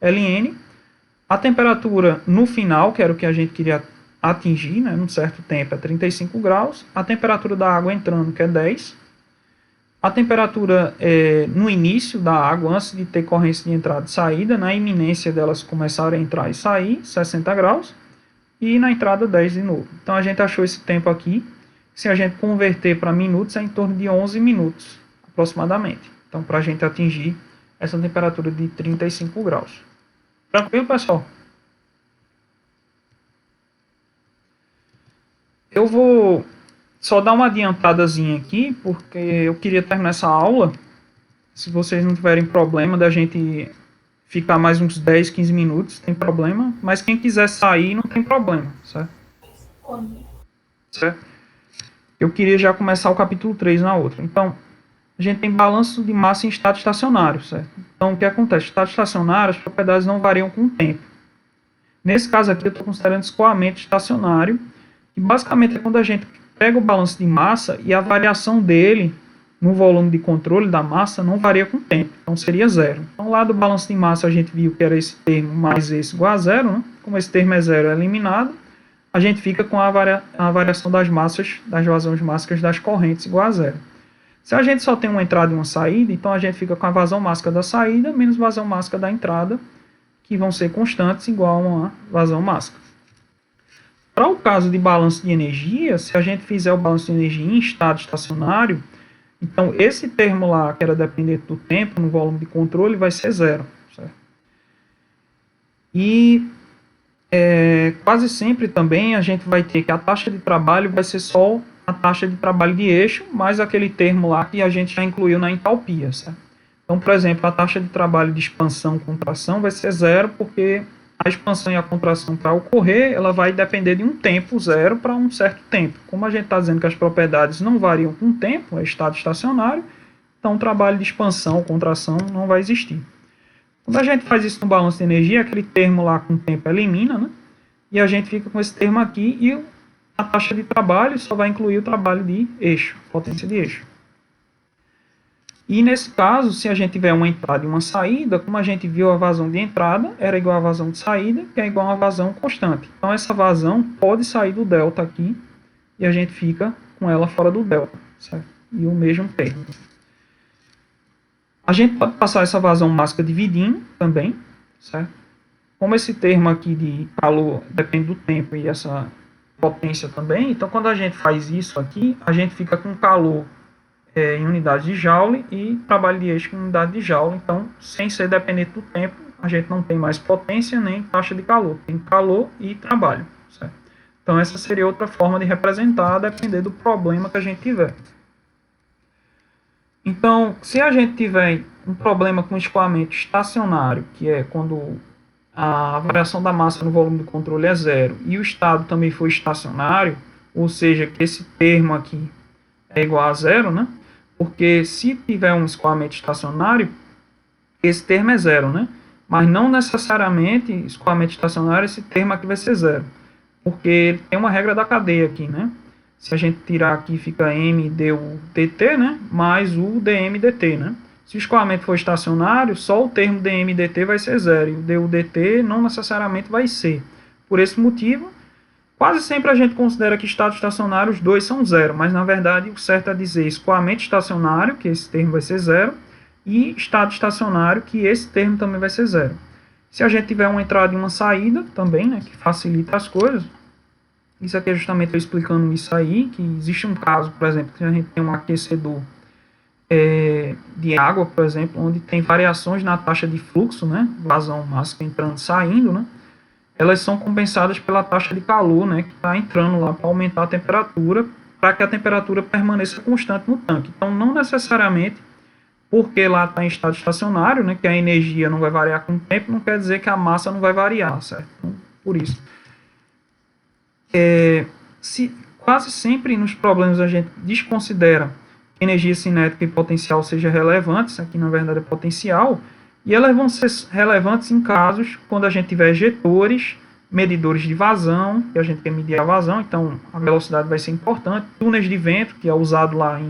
Ln. A temperatura no final, que era o que a gente queria atingir, né? Num certo tempo, é 35 graus. A temperatura da água entrando, que é 10. A temperatura no início da água, antes de ter corrente de entrada e saída, na iminência delas começarem a entrar e sair, 60 graus, e na entrada 10 de novo. Então a gente achou esse tempo aqui, se a gente converter para minutos, é em torno de 11 minutos, aproximadamente. Então, para a gente atingir essa temperatura de 35 graus. Tranquilo, pessoal? Eu vou só dar uma adiantadazinha aqui, porque eu queria terminar essa aula. Se vocês não tiverem problema da gente ficar mais uns 10, 15 minutos, tem problema. Mas quem quiser sair, não tem problema, certo? Certo? Eu queria já começar o capítulo 3 na outra. Então, a gente tem balanço de massa em estado estacionário, certo? Então, o que acontece? Estado estacionário, as propriedades não variam com o tempo. Nesse caso aqui, eu estou considerando escoamento estacionário, que basicamente é quando a gente pega o balanço de massa e a variação dele no volume de controle da massa não varia com o tempo, então seria zero. Então, lá do balanço de massa a gente viu que era esse termo mais esse igual a zero, né? Como esse termo é zero, é eliminado, a gente fica com a variação das massas, das vazões mássicas das correntes igual a zero. Se a gente só tem uma entrada e uma saída, então a gente fica com a vazão mássica da saída menos vazão mássica da entrada, que vão ser constantes igual a uma vazão mássica. Para o caso de balanço de energia, se a gente fizer o balanço de energia em estado estacionário, então esse termo lá, que era dependente do tempo no volume de controle, vai ser zero. Certo? E quase sempre também a gente vai ter que a taxa de trabalho vai ser só a taxa de trabalho de eixo, mais aquele termo lá que a gente já incluiu na entalpia. Certo? Então, por exemplo, a taxa de trabalho de expansão e contração vai ser zero, porque a expansão e a contração para ocorrer, ela vai depender de um tempo zero para um certo tempo. Como a gente está dizendo que as propriedades não variam com o tempo, é estado estacionário, então o trabalho de expansão, contração não vai existir. Quando a gente faz isso no balanço de energia, aquele termo lá com o tempo elimina, né? E a gente fica com esse termo aqui e a taxa de trabalho só vai incluir o trabalho de eixo, potência de eixo. E nesse caso, se a gente tiver uma entrada e uma saída, como a gente viu, a vazão de entrada era igual à vazão de saída, que é igual a uma vazão constante. Então essa vazão pode sair do delta aqui e a gente fica com ela fora do delta, certo? E o mesmo termo. A gente pode passar essa vazão máxima dividindo também, certo? Como esse termo aqui de calor depende do tempo e essa potência também, então quando a gente faz isso aqui, a gente fica com calor em unidade de joule e trabalho de eixo em unidade de joule. Então, sem ser dependente do tempo, a gente não tem mais potência nem taxa de calor. Tem calor e trabalho, certo? Então, essa seria outra forma de representar, a depender do problema que a gente tiver. Então, se a gente tiver um problema com escoamento estacionário, que é quando a variação da massa no volume do controle é zero e o estado também for estacionário, ou seja, que esse termo aqui é igual a zero, né? Porque se tiver um escoamento estacionário, esse termo é zero, né? Mas não necessariamente escoamento estacionário, esse termo aqui vai ser zero. Porque tem uma regra da cadeia aqui, né? Se a gente tirar aqui, fica M du dt, né? Mais o dm dt, né? Se o escoamento for estacionário, só o termo dm dt vai ser zero. E o du dt não necessariamente vai ser. Por esse motivo, quase sempre a gente considera que estado estacionário os dois são zero, mas na verdade o certo é dizer escoamento estacionário, que esse termo vai ser zero, e estado estacionário, que esse termo também vai ser zero. Se a gente tiver uma entrada e uma saída também, né, que facilita as coisas, isso aqui é justamente eu explicando isso aí, que existe um caso, por exemplo, que a gente tem um aquecedor de água, por exemplo, onde tem variações na taxa de fluxo, né, vazão máxima entrando e saindo, né, elas são compensadas pela taxa de calor, né, que está entrando lá para aumentar a temperatura, para que a temperatura permaneça constante no tanque. Então, não necessariamente, porque lá está em estado estacionário, né, que a energia não vai variar com o tempo, não quer dizer que a massa não vai variar, certo? Então, por isso. Quase sempre nos problemas a gente desconsidera que energia cinética e potencial sejam relevantes, aqui na verdade é potencial, e elas vão ser relevantes em casos quando a gente tiver ejetores, medidores de vazão, que a gente quer medir a vazão, então a velocidade vai ser importante, túneis de vento, que é usado lá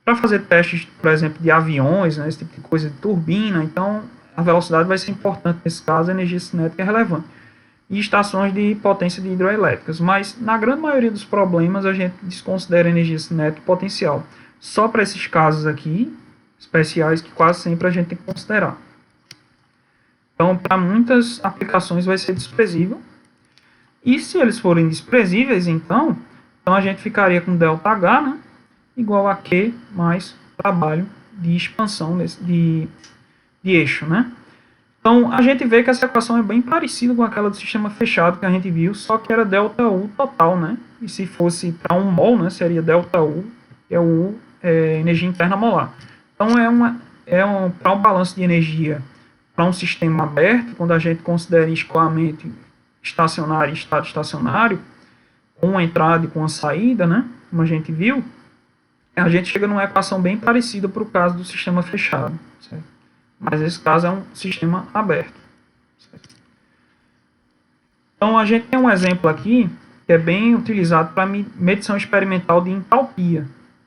para fazer testes, por exemplo, de aviões, né, esse tipo de coisa de turbina, então a velocidade vai ser importante nesse caso, a energia cinética é relevante. E estações de potência de hidroelétricas, mas na grande maioria dos problemas a gente desconsidera a energia cinética e potencial. Só para esses casos aqui, especiais, que quase sempre a gente tem que considerar. Então, para muitas aplicações vai ser desprezível. E se eles forem desprezíveis, então a gente ficaria com ΔH, né, igual a Q mais trabalho de expansão de eixo, né? Então, a gente vê que essa equação é bem parecida com aquela do sistema fechado que a gente viu, só que era ΔU total, né? E se fosse para 1 mol, né, seria ΔU, que é o U, energia interna molar. Então, para um balanço de energia para um sistema aberto, quando a gente considera escoamento estacionário e estado estacionário, com a entrada e com a saída, né, como a gente viu, a gente chega numa equação bem parecida para o caso do sistema fechado, certo? Mas esse caso é um sistema aberto, certo? Então, a gente tem um exemplo aqui que é bem utilizado para medição experimental de entalpia,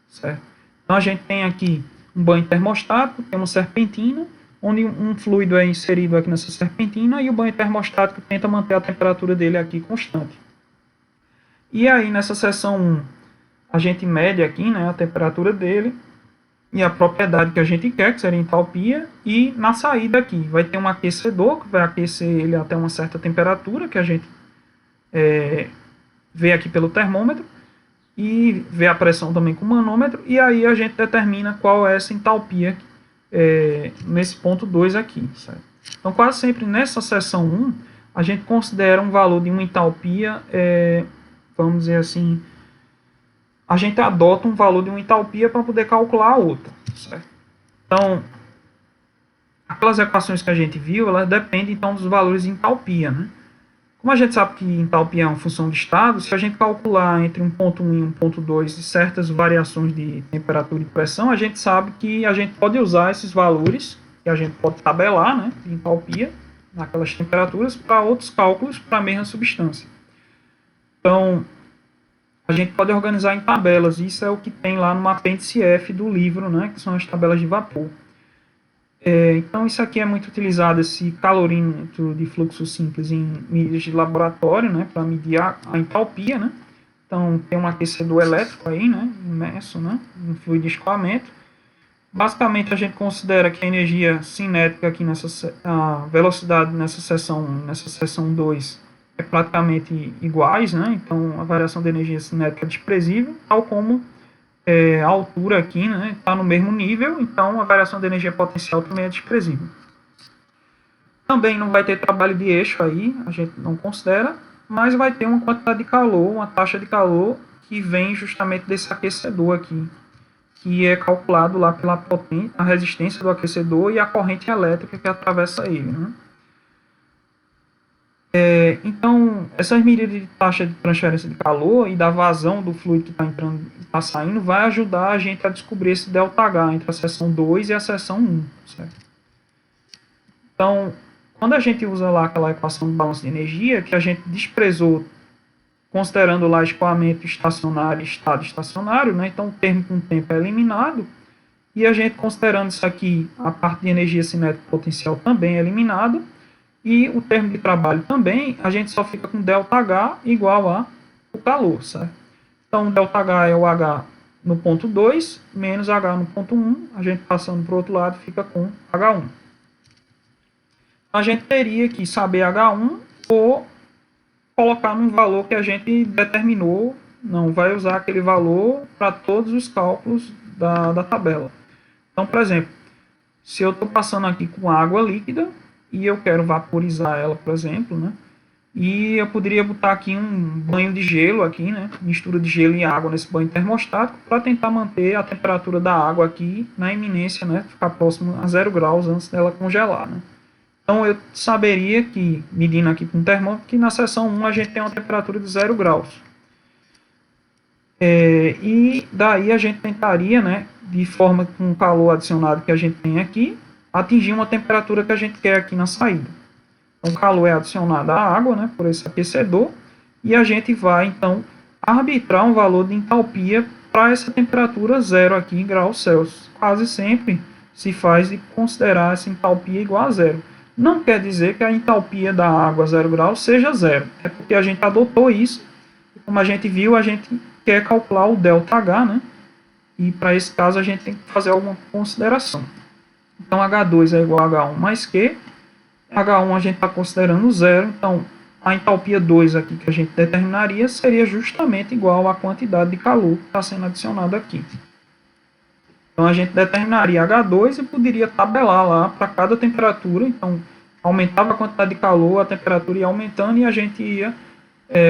certo? Então, a gente tem aqui um banho termostático, tem uma serpentina, onde um fluido é inserido aqui nessa serpentina e o banho termostático tenta manter a temperatura dele aqui constante. E aí, nessa seção 1, a gente mede aqui, né, a temperatura dele e a propriedade que a gente quer, que seria entalpia, e na saída aqui vai ter um aquecedor, que vai aquecer ele até uma certa temperatura, que a gente vê aqui pelo termômetro, e vê a pressão também com o manômetro, e aí a gente determina qual é essa entalpia nesse ponto 2 aqui, certo? Então, quase sempre nessa seção 1, a gente considera um valor de uma entalpia, vamos dizer assim, a gente adota um valor de uma entalpia para poder calcular a outra, certo? Então, aquelas equações que a gente viu, elas dependem então dos valores de entalpia, né? Como a gente sabe que entalpia é uma função de estado, se a gente calcular entre 1.1 e 1.2 certas variações de temperatura e pressão, a gente sabe que a gente pode usar esses valores, que a gente pode tabelar, né, de entalpia, naquelas temperaturas, para outros cálculos para a mesma substância. Então, a a gente pode organizar em tabelas. Isso é o que tem lá no apêndice F do livro, né, que são as tabelas de vapor. Então, isso aqui é muito utilizado, esse calorímetro de fluxo simples, em medidas de laboratório, né, para medir a entalpia, né. Então, tem um aquecedor elétrico aí, né, imerso, né, um fluido de escoamento. Basicamente, a gente considera que a energia cinética aqui a velocidade nessa seção 2 é praticamente iguais, né? Então, a variação de energia cinética é desprezível, tal como a altura aqui, né, está no mesmo nível, então a variação de energia potencial também é desprezível. Também não vai ter trabalho de eixo aí, a gente não considera, mas vai ter uma quantidade de calor, uma taxa de calor que vem justamente desse aquecedor aqui, que é calculado lá pela potência, a resistência do aquecedor e a corrente elétrica que atravessa ele, né? Então, essas medidas de taxa de transferência de calor e da vazão do fluido que está entrando e está saindo vai ajudar a gente a descobrir esse ΔH entre a seção 2 e a seção 1, certo? Então, quando a gente usa lá aquela equação de balanço de energia, que a gente desprezou considerando lá escoamento estacionário e estado estacionário, né? Então o termo com tempo é eliminado, e a gente considerando isso aqui, a parte de energia cinética potencial também é eliminado, e o termo de trabalho também, a gente só fica com ΔH igual a o calor, certo? Então ΔH é o H no ponto 2, menos H no ponto 1, a gente passando para o outro lado fica com H1. A gente teria que saber H1 ou colocar num valor que a gente determinou, não vai usar aquele valor para todos os cálculos da tabela. Então, por exemplo, se eu estou passando aqui com água líquida e eu quero vaporizar ela, por exemplo, né? E eu poderia botar aqui um banho de gelo aqui, né? Mistura de gelo e água nesse banho termostático para tentar manter a temperatura da água aqui na iminência, né? Ficar próximo a 0 graus antes dela congelar, né? Então eu saberia que, medindo aqui com o termômetro, que na seção 1 a gente tem uma temperatura de 0 graus. E daí a gente tentaria, né, de forma com o calor adicionado que a gente tem aqui, atingir uma temperatura que a gente quer aqui na saída. Então o calor é adicionado à água, né, por esse aquecedor, e a gente vai então arbitrar um valor de entalpia para essa temperatura 0 aqui em graus Celsius. Quase sempre se faz de considerar essa entalpia igual a 0. Não quer dizer que a entalpia da água a 0 graus seja 0. É porque a gente adotou isso. E como a gente viu, a gente quer calcular o ΔH, né? E para esse caso a gente tem que fazer alguma consideração. Então H2 é igual a H1 mais Q. H1 a gente está considerando 0. Então a entalpia 2 aqui que a gente determinaria seria justamente igual à quantidade de calor que está sendo adicionada aqui. Então a gente determinaria H2 e poderia tabelar lá para cada temperatura. Então aumentava a quantidade de calor, a temperatura ia aumentando e a gente ia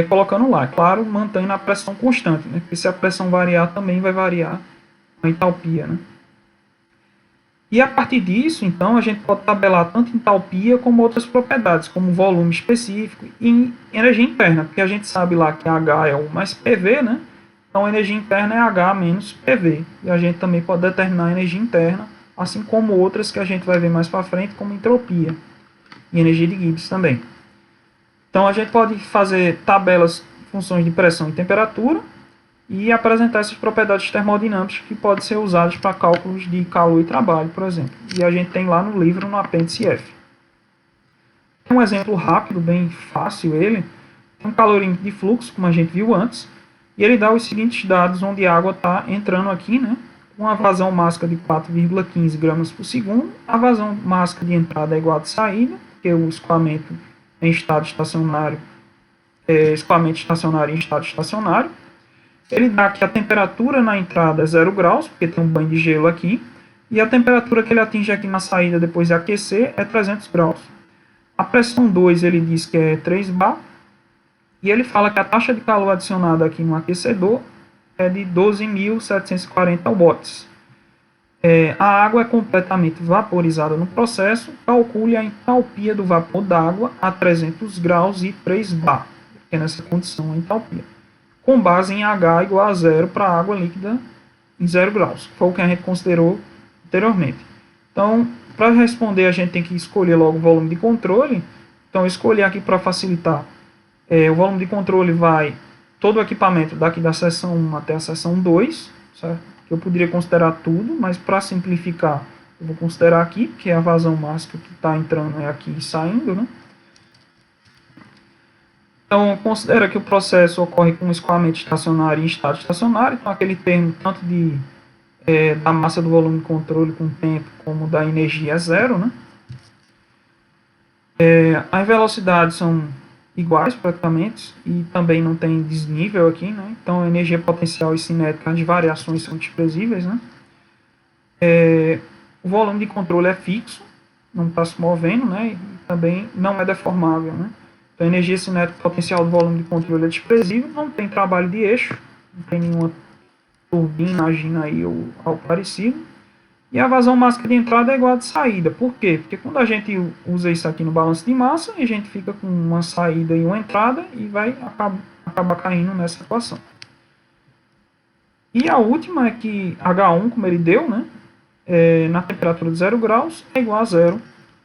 colocando lá. Claro, mantendo a pressão constante, né? Porque se a pressão variar, também vai variar a entalpia, né? E a partir disso, então, a gente pode tabelar tanto entalpia como outras propriedades, como volume específico e energia interna, porque a gente sabe lá que H é 1 mais PV, né? Então, a energia interna é H menos PV. E a gente também pode determinar a energia interna, assim como outras que a gente vai ver mais para frente, como entropia e energia de Gibbs também. Então, a gente pode fazer tabelas, funções de pressão e temperatura e apresentar essas propriedades termodinâmicas que podem ser usadas para cálculos de calor e trabalho, por exemplo. E a gente tem lá no livro, no apêndice F. Um exemplo rápido, bem fácil ele, tem um calorímetro de fluxo, como a gente viu antes, e ele dá os seguintes dados, onde a água está entrando aqui, né, com a vazão máxima de 4,15 gramas por segundo, a vazão máxima de entrada é igual a de saída, porque o escoamento em estado estacionário, escoamento estacionário em estado estacionário. Ele dá que a temperatura na entrada é 0 graus, porque tem um banho de gelo aqui, e a temperatura que ele atinge aqui na saída depois de aquecer é 300 graus. A pressão 2 ele diz que é 3 bar, e ele fala que a taxa de calor adicionada aqui no aquecedor é de 12.740 watts. A água é completamente vaporizada no processo. Calcule a entalpia do vapor d'água a 300 graus e 3 bar, que é nessa condição a entalpia, com base em H igual a 0 para a água líquida em 0 graus, que foi o que a gente considerou anteriormente. Então, para responder, a gente tem que escolher logo o volume de controle. Então, eu escolhi aqui para facilitar. O volume de controle vai todo o equipamento daqui da seção 1 até a seção 2, certo? Que eu poderia considerar tudo, mas para simplificar, eu vou considerar aqui, que é a vazão máxima que está entrando é aqui e saindo, né? Então, considera que o processo ocorre com escoamento estacionário e estado estacionário, então aquele termo tanto da massa do volume de controle com o tempo, como da energia é zero, né? As velocidades são iguais praticamente e também não tem desnível aqui, né? Então a energia potencial e cinética, as variações são desprezíveis, né? O volume de controle é fixo, não está se movendo, né? E também não é deformável, né? Então a energia cinética potencial do volume de controle é desprezível, não tem trabalho de eixo, não tem nenhuma turbina agindo aí ou algo parecido. E a vazão máxima de entrada é igual a de saída. Por quê? Porque quando a gente usa isso aqui no balanço de massa, a gente fica com uma saída e uma entrada e vai acabar caindo nessa equação. E a última é que H1, como ele deu, né, na temperatura de 0 graus, é igual a zero,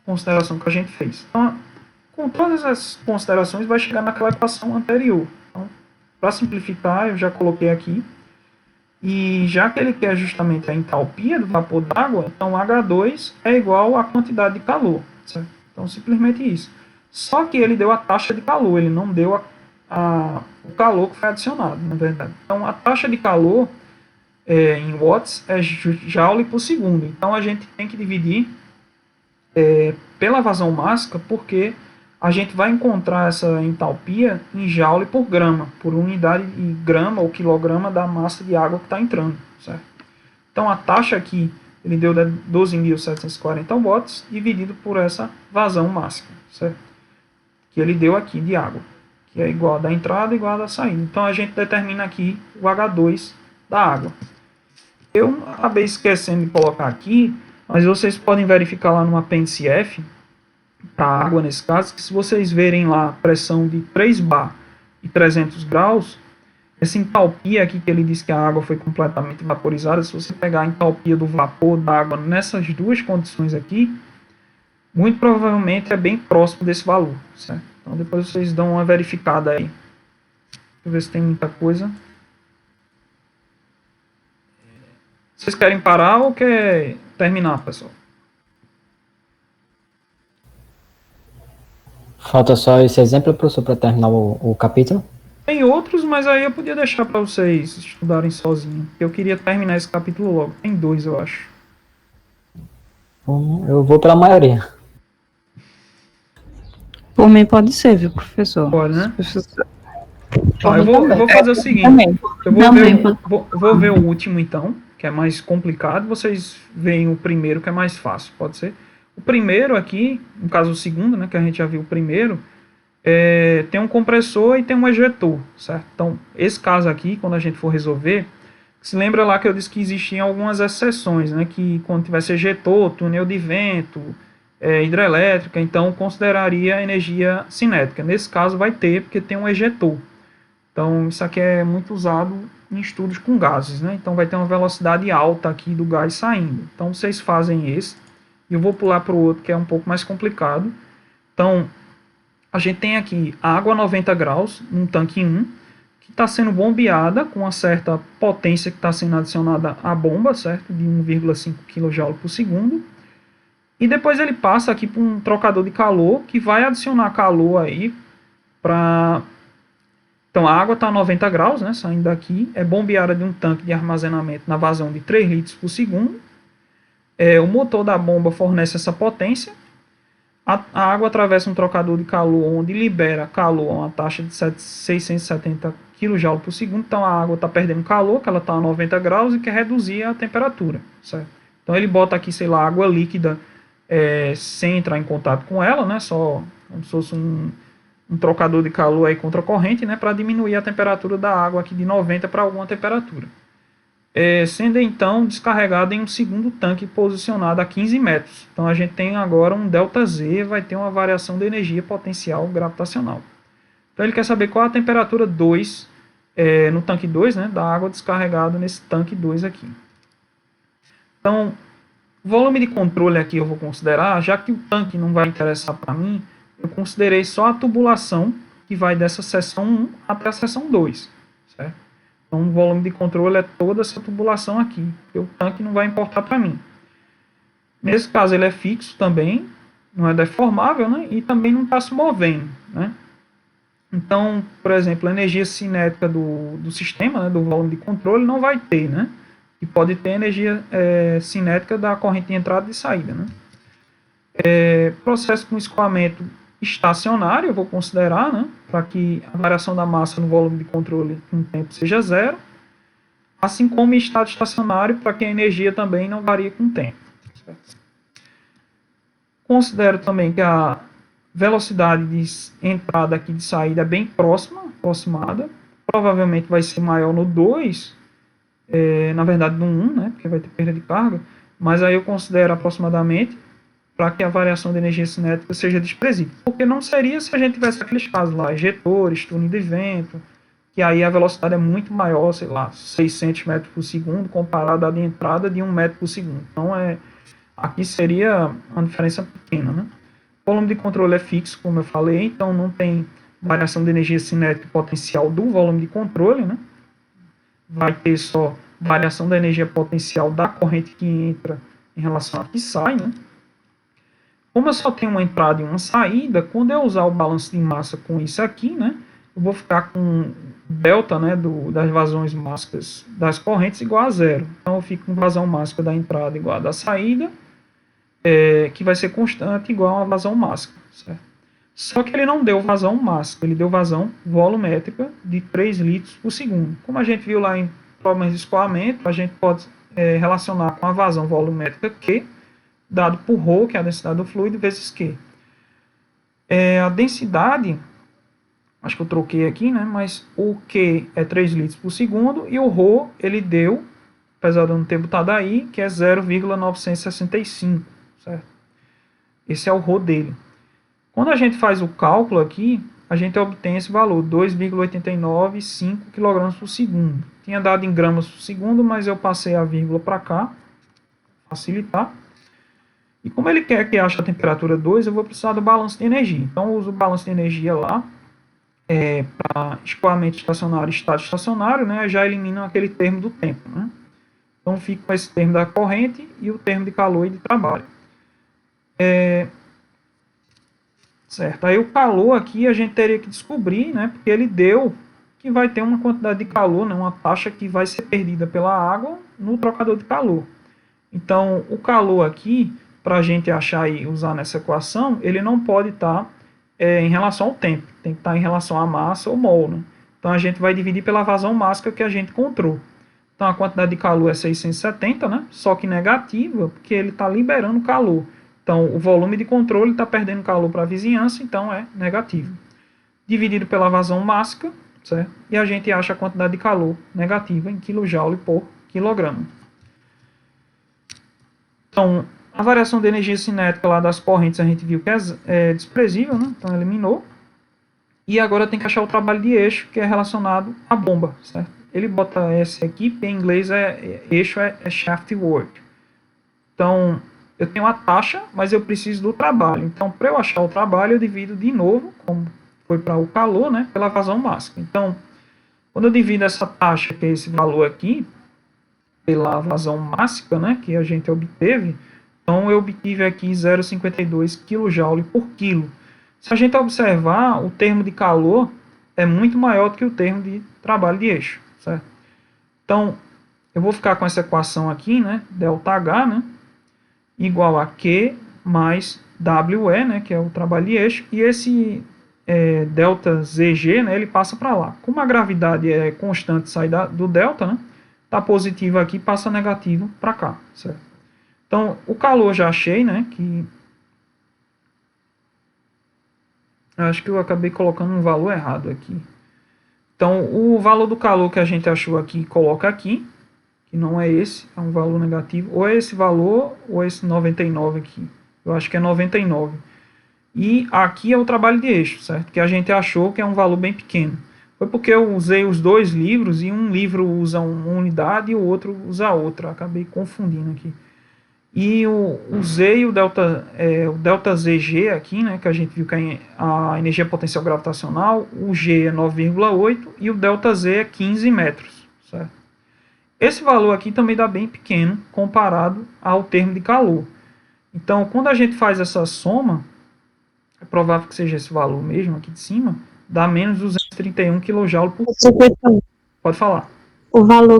consideração que a gente fez. Então, com todas as considerações, vai chegar naquela equação anterior. Então, para simplificar, eu já coloquei aqui. E já que ele quer justamente a entalpia do vapor d'água, então H2 é igual à quantidade de calor. Certo? Então, simplesmente isso. Só que ele deu a taxa de calor, ele não deu o calor que foi adicionado, na verdade. Então, a taxa de calor em watts é joule por segundo. Então, a gente tem que dividir pela vazão máxima, porque a gente vai encontrar essa entalpia em joule por grama, por unidade de grama ou quilograma da massa de água que está entrando, certo? Então a taxa aqui, ele deu 12.740 watts, dividido por essa vazão máxima, certo? Que ele deu aqui de água, que é igual a da entrada igual a da saída. Então a gente determina aqui o H2 da água. Eu acabei esquecendo de colocar aqui, mas vocês podem verificar lá no apêndice F, para a água nesse caso, que se vocês verem lá a pressão de 3 bar e 300 graus, essa entalpia aqui que ele diz que a água foi completamente vaporizada, se você pegar a entalpia do vapor da água nessas duas condições aqui, muito provavelmente é bem próximo desse valor, certo? Então depois vocês dão uma verificada aí. Deixa eu ver se tem muita coisa. Vocês querem parar ou quer terminar, pessoal? Falta só esse exemplo, professor, para terminar o capítulo? Tem outros, mas aí eu podia deixar para vocês estudarem sozinhos. Eu queria terminar esse capítulo logo. Tem 2, eu acho. Eu vou pela maioria. Por mim pode ser, viu, professor? Pode, né? Professor... Eu vou fazer o seguinte. Eu vou ver o último, então, que é mais complicado. Vocês veem o primeiro, que é mais fácil. Pode ser? O primeiro aqui, no caso o segundo, né, que a gente já viu o primeiro, tem um compressor e tem um ejetor, certo? Então, esse caso aqui, quando a gente for resolver, se lembra lá que eu disse que existiam algumas exceções, né, que quando tivesse ejetor, túnel de vento, hidrelétrica, então consideraria energia cinética. Nesse caso vai ter, porque tem um ejetor. Então, isso aqui é muito usado em estudos com gases, né? Então, vai ter uma velocidade alta aqui do gás saindo. Então, vocês fazem esse. E eu vou pular para o outro, que é um pouco mais complicado. Então, a gente tem aqui água a 90 graus, num tanque 1, que está sendo bombeada com uma certa potência que está sendo adicionada à bomba, certo? De 1,5 kJ por segundo. E depois ele passa aqui para um trocador de calor, que vai adicionar calor aí para... Então, a água está a 90 graus, né, saindo daqui, é bombeada de um tanque de armazenamento na vazão de 3 litros por segundo. O motor da bomba fornece essa potência. A água atravessa um trocador de calor onde libera calor a uma taxa de 670 kJ por segundo. Então a água está perdendo calor, que ela está a 90 graus e quer reduzir a temperatura, certo? Então ele bota aqui, sei lá, água líquida sem entrar em contato com ela, né? Só como se fosse um trocador de calor aí contra a corrente, né? Para diminuir a temperatura da água aqui de 90 para alguma temperatura. Sendo então descarregado em um segundo tanque posicionado a 15 metros. Então a gente tem agora um ΔZ, vai ter uma variação de energia potencial gravitacional. Então ele quer saber qual a temperatura 2 no tanque 2, né, da água descarregada nesse tanque 2 aqui. Então, volume de controle aqui eu vou considerar, já que o tanque não vai interessar para mim, eu considerei só a tubulação que vai dessa seção 1 até a seção 2. certo? Então, o volume de controle é toda essa tubulação aqui, porque o tanque não vai importar para mim. Nesse caso, ele é fixo também, não é deformável, né? E também não está se movendo, né? Então, por exemplo, a energia cinética do sistema, né, do volume de controle, não vai ter, né? E pode ter energia cinética da corrente de entrada e de saída, né? Processo com escoamento estacionário, eu vou considerar, né? Para que a variação da massa no volume de controle com o tempo seja zero. Assim como em estado estacionário, para que a energia também não varie com o tempo. Certo? Considero também que a velocidade de entrada aqui de saída é bem aproximada. Provavelmente vai ser maior no 2, na verdade no 1, né, porque vai ter perda de carga. Mas aí eu considero aproximadamente para que a variação de energia cinética seja desprezível. Porque não seria se a gente tivesse aqueles casos lá, ejetores, túnel de vento, que aí a velocidade é muito maior, sei lá, 600 metros por segundo, comparada à de entrada de 1 metro por segundo. Então, aqui seria uma diferença pequena, né? O volume de controle é fixo, como eu falei, então não tem variação de energia cinética potencial do volume de controle, né? Vai ter só variação da energia potencial da corrente que entra em relação à que sai, né? Como eu só tenho uma entrada e uma saída, quando eu usar o balanço de massa com isso aqui, né, eu vou ficar com delta, né, das vazões mássicas das correntes igual a zero. Então eu fico com vazão mássica da entrada igual a da saída, que vai ser constante igual a vazão mássica. Certo? Só que ele não deu vazão mássica, ele deu vazão volumétrica de 3 litros por segundo. Como a gente viu lá em problemas de escoamento, a gente pode relacionar com a vazão volumétrica Q, dado por ρ, que é a densidade do fluido, vezes Q. A densidade, acho que eu troquei aqui, né? Mas o Q é 3 litros por segundo e o ρ ele deu, apesar de eu não ter botado aí, que é 0,965, certo? Esse é o ρ dele. Quando a gente faz o cálculo aqui, a gente obtém esse valor, 2,895 kg por segundo. Tinha dado em gramas por segundo, mas eu passei a vírgula para cá, facilitar. E como ele quer que ache a temperatura 2, eu vou precisar do balanço de energia. Então, eu uso o balanço de energia lá, para escoamento estacionário e estado estacionário, né, já elimino aquele termo do tempo. Né? Então, fico com esse termo da corrente e o termo de calor e de trabalho. Certo. Aí o calor aqui a gente teria que descobrir, né, porque ele deu que vai ter uma quantidade de calor, né, uma taxa que vai ser perdida pela água no trocador de calor. Então, o calor aqui, para a gente achar e usar nessa equação, ele não pode estar em relação ao tempo, tem que estar em relação à massa ou mol. Né? Então, a gente vai dividir pela vazão mássica que a gente encontrou. Então, a quantidade de calor é 670, né? Só que negativa, porque ele está liberando calor. Então, o volume de controle está perdendo calor para a vizinhança, então é negativo. Dividido pela vazão mássica, certo? E a gente acha a quantidade de calor negativa em kJ por quilograma. Então, a variação de energia cinética lá das correntes a gente viu que é desprezível, né? Então eliminou. E agora tem que achar o trabalho de eixo, que é relacionado à bomba, certo? Ele bota S aqui, porque em inglês eixo é shaft work. Então, eu tenho a taxa, mas eu preciso do trabalho. Então, para eu achar o trabalho, eu divido de novo, como foi para o calor, né, pela vazão máxima. Então, quando eu divido essa taxa, que é esse valor aqui, pela vazão máxima, né, que a gente obteve, então eu obtive aqui 0,52 kJ por quilo. Se a gente observar, o termo de calor é muito maior do que o termo de trabalho de eixo, certo? Então, eu vou ficar com essa equação aqui, né, ΔH, né, igual a Q mais WE, né, que é o trabalho de eixo, e esse ΔZG, né, ele passa para lá. Como a gravidade é constante, sai do delta, né, tá positivo aqui, passa negativo para cá, certo? Então, o calor já achei, né, que acho que eu acabei colocando um valor errado aqui. Então, o valor do calor que a gente achou aqui, coloca aqui, que não é esse, é um valor negativo, ou é esse valor, ou é esse 99 aqui. Eu acho que é 99. E aqui é o trabalho de eixo, certo? Que a gente achou que é um valor bem pequeno. Foi porque eu usei os dois livros, e um livro usa uma unidade e o outro usa outra. Acabei confundindo aqui. E o Z e o delta ZG aqui, né, que a gente viu que é a energia potencial gravitacional, o G é 9,8 e o delta Z é 15 metros, certo? Esse valor aqui também dá bem pequeno comparado ao termo de calor. Então, quando a gente faz essa soma, é provável que seja esse valor mesmo aqui de cima, dá menos 231 kJ por... Pode falar. O valor,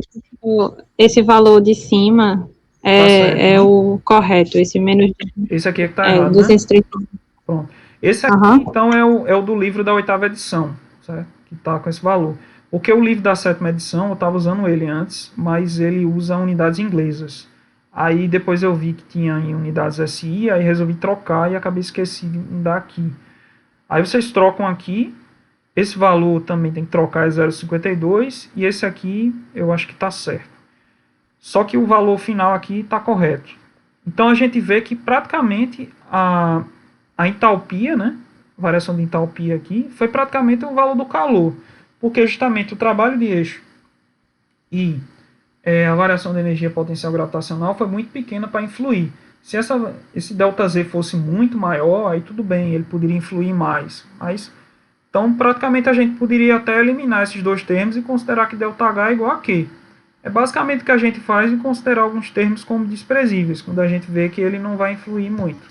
esse valor de cima Tá certo, é né? o correto, esse menos Esse aqui é que tá errado, 230. né? Pronto. Esse aqui, então, é o do livro da 8ª edição, certo? Que tá com esse valor. Porque o livro da 7ª edição, eu estava usando ele antes, mas ele usa unidades inglesas. Aí depois eu vi que tinha em unidades SI, aí resolvi trocar e acabei esquecendo de dar aqui. Aí vocês trocam aqui, esse valor também tem que trocar, é 0,52, e esse aqui eu acho que está certo. Só que o valor final aqui está correto. Então a gente vê que praticamente a entalpia, né, variação de entalpia aqui, foi praticamente o valor do calor, porque justamente o trabalho de eixo e a variação de energia potencial gravitacional foi muito pequena para influir. Se esse ΔZ fosse muito maior, aí tudo bem, ele poderia influir mais. Mas, então, praticamente a gente poderia até eliminar esses dois termos e considerar que ΔH é igual a Q. É basicamente o que a gente faz em considerar alguns termos como desprezíveis, quando a gente vê que ele não vai influir muito.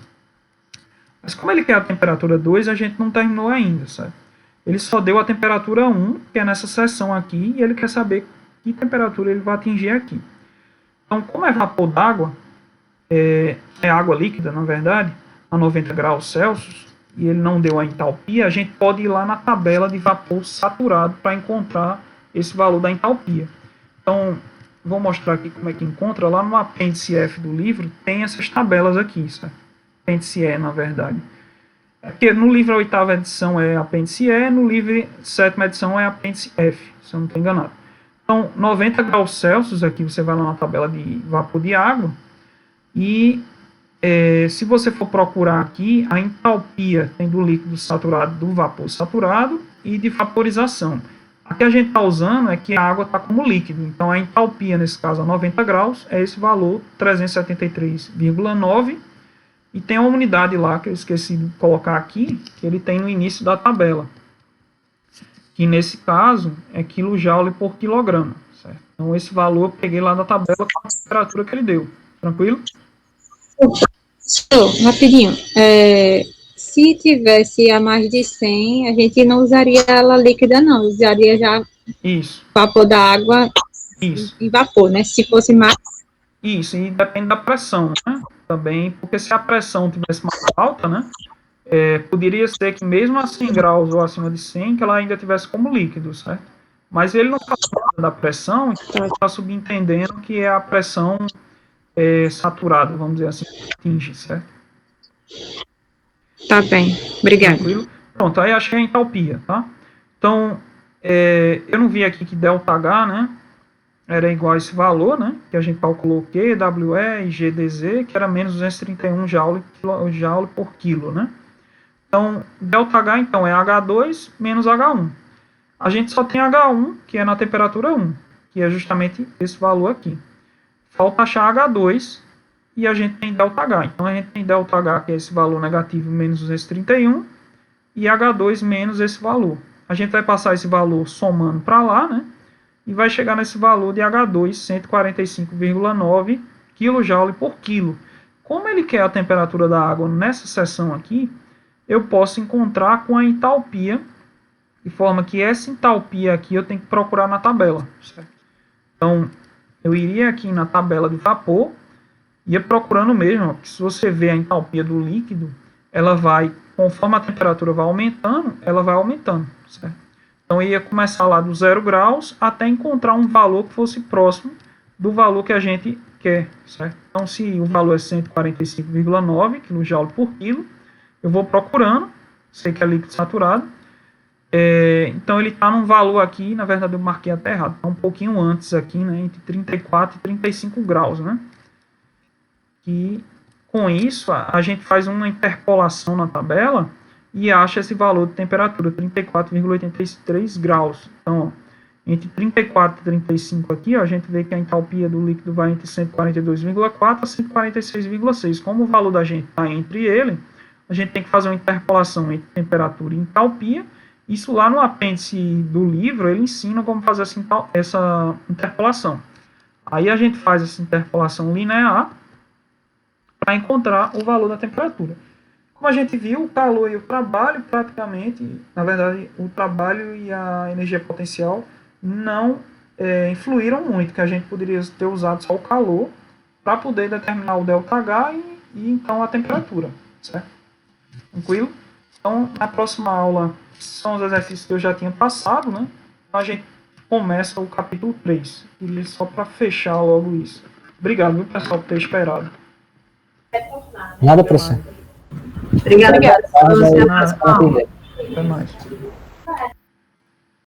Mas como ele quer a temperatura 2, a gente não terminou ainda, certo? Ele só deu a temperatura 1, que é nessa seção aqui, e ele quer saber que temperatura ele vai atingir aqui. Então, como é vapor d'água, é água líquida, na verdade, a 90 graus Celsius, e ele não deu a entalpia, a gente pode ir lá na tabela de vapor saturado para encontrar esse valor da entalpia. Então, vou mostrar aqui como é que encontra. Lá no apêndice F do livro, tem essas tabelas aqui, certo? Apêndice E, na verdade. Porque no livro a 8ª edição é apêndice E, no livro 7ª edição é apêndice F, se eu não estou enganado. Então, 90 graus Celsius, aqui você vai lá na tabela de vapor de água, e se você for procurar aqui, a entalpia tem do líquido saturado, do vapor saturado e de vaporização. A que a gente está usando é que a água está como líquido, então a entalpia, nesse caso a 90 graus, é esse valor 373,9, e tem uma unidade lá que eu esqueci de colocar aqui, que ele tem no início da tabela, que nesse caso é kJ por quilograma, certo? Então esse valor eu peguei lá da tabela com a temperatura que ele deu, tranquilo? Rapidinho, se tivesse a mais de 100, a gente não usaria ela líquida não, usaria já Isso. vapor da água. Isso. E vapor, né? Se fosse mais... Isso, e depende da pressão, né? Também, porque se a pressão tivesse mais alta, né? Poderia ser que mesmo a 100 graus ou acima de 100, que ela ainda tivesse como líquido, certo? Mas ele não fala nada da pressão, então ele está subentendendo que é a pressão saturada, vamos dizer assim, que atinge, certo? Tá bem, obrigado. Tranquilo? Pronto, aí achei a entalpia, tá? Então, eu não vi aqui que ΔH, né? Era igual a esse valor, né? Que a gente calculou Q, WE e GDZ, que era menos 231 joule por quilo, né? Então, ΔH, então, é H2 menos H1. A gente só tem H1, que é na temperatura 1, que é justamente esse valor aqui. Falta achar H2 e a gente tem ΔH. Então, a gente tem ΔH, que é esse valor negativo, menos 231, e H2 menos esse valor. A gente vai passar esse valor somando para lá, né? E vai chegar nesse valor de H2, 145,9 kJ por quilo. Como ele quer a temperatura da água nessa seção aqui, eu posso encontrar com a entalpia, de forma que essa entalpia aqui eu tenho que procurar na tabela, certo? Então, eu iria aqui na tabela de vapor, ia procurando mesmo, porque se você vê a entalpia do líquido, ela vai, conforme a temperatura vai aumentando, ela vai aumentando, certo? Então, eu ia começar lá do 0 graus até encontrar um valor que fosse próximo do valor que a gente quer, certo? Então, se o valor é 145,9 kJ por quilo, eu vou procurando, sei que é líquido saturado, então ele está num valor aqui, na verdade eu marquei até errado, está um pouquinho antes aqui, né, entre 34 e 35 graus, né? E com isso a gente faz uma interpolação na tabela e acha esse valor de temperatura, 34,83 graus. Então, ó, entre 34 e 35 aqui, ó, a gente vê que a entalpia do líquido vai entre 142,4 a 146,6. Como o valor da gente está entre ele, a gente tem que fazer uma interpolação entre temperatura e entalpia. Isso lá no apêndice do livro, ele ensina como fazer essa interpolação. Aí a gente faz essa interpolação linear para encontrar o valor da temperatura. Como a gente viu, o calor e o trabalho praticamente, na verdade, o trabalho e a energia potencial não influíram muito, que a gente poderia ter usado só o calor para poder determinar o ΔH e então a temperatura, certo? Tranquilo? Então, na próxima aula, são os exercícios que eu já tinha passado, né? Então, a gente começa o capítulo 3. E só para fechar logo isso. Obrigado, viu, pessoal, por ter esperado. Nada, professor. Obrigada. Até mais. Até mais.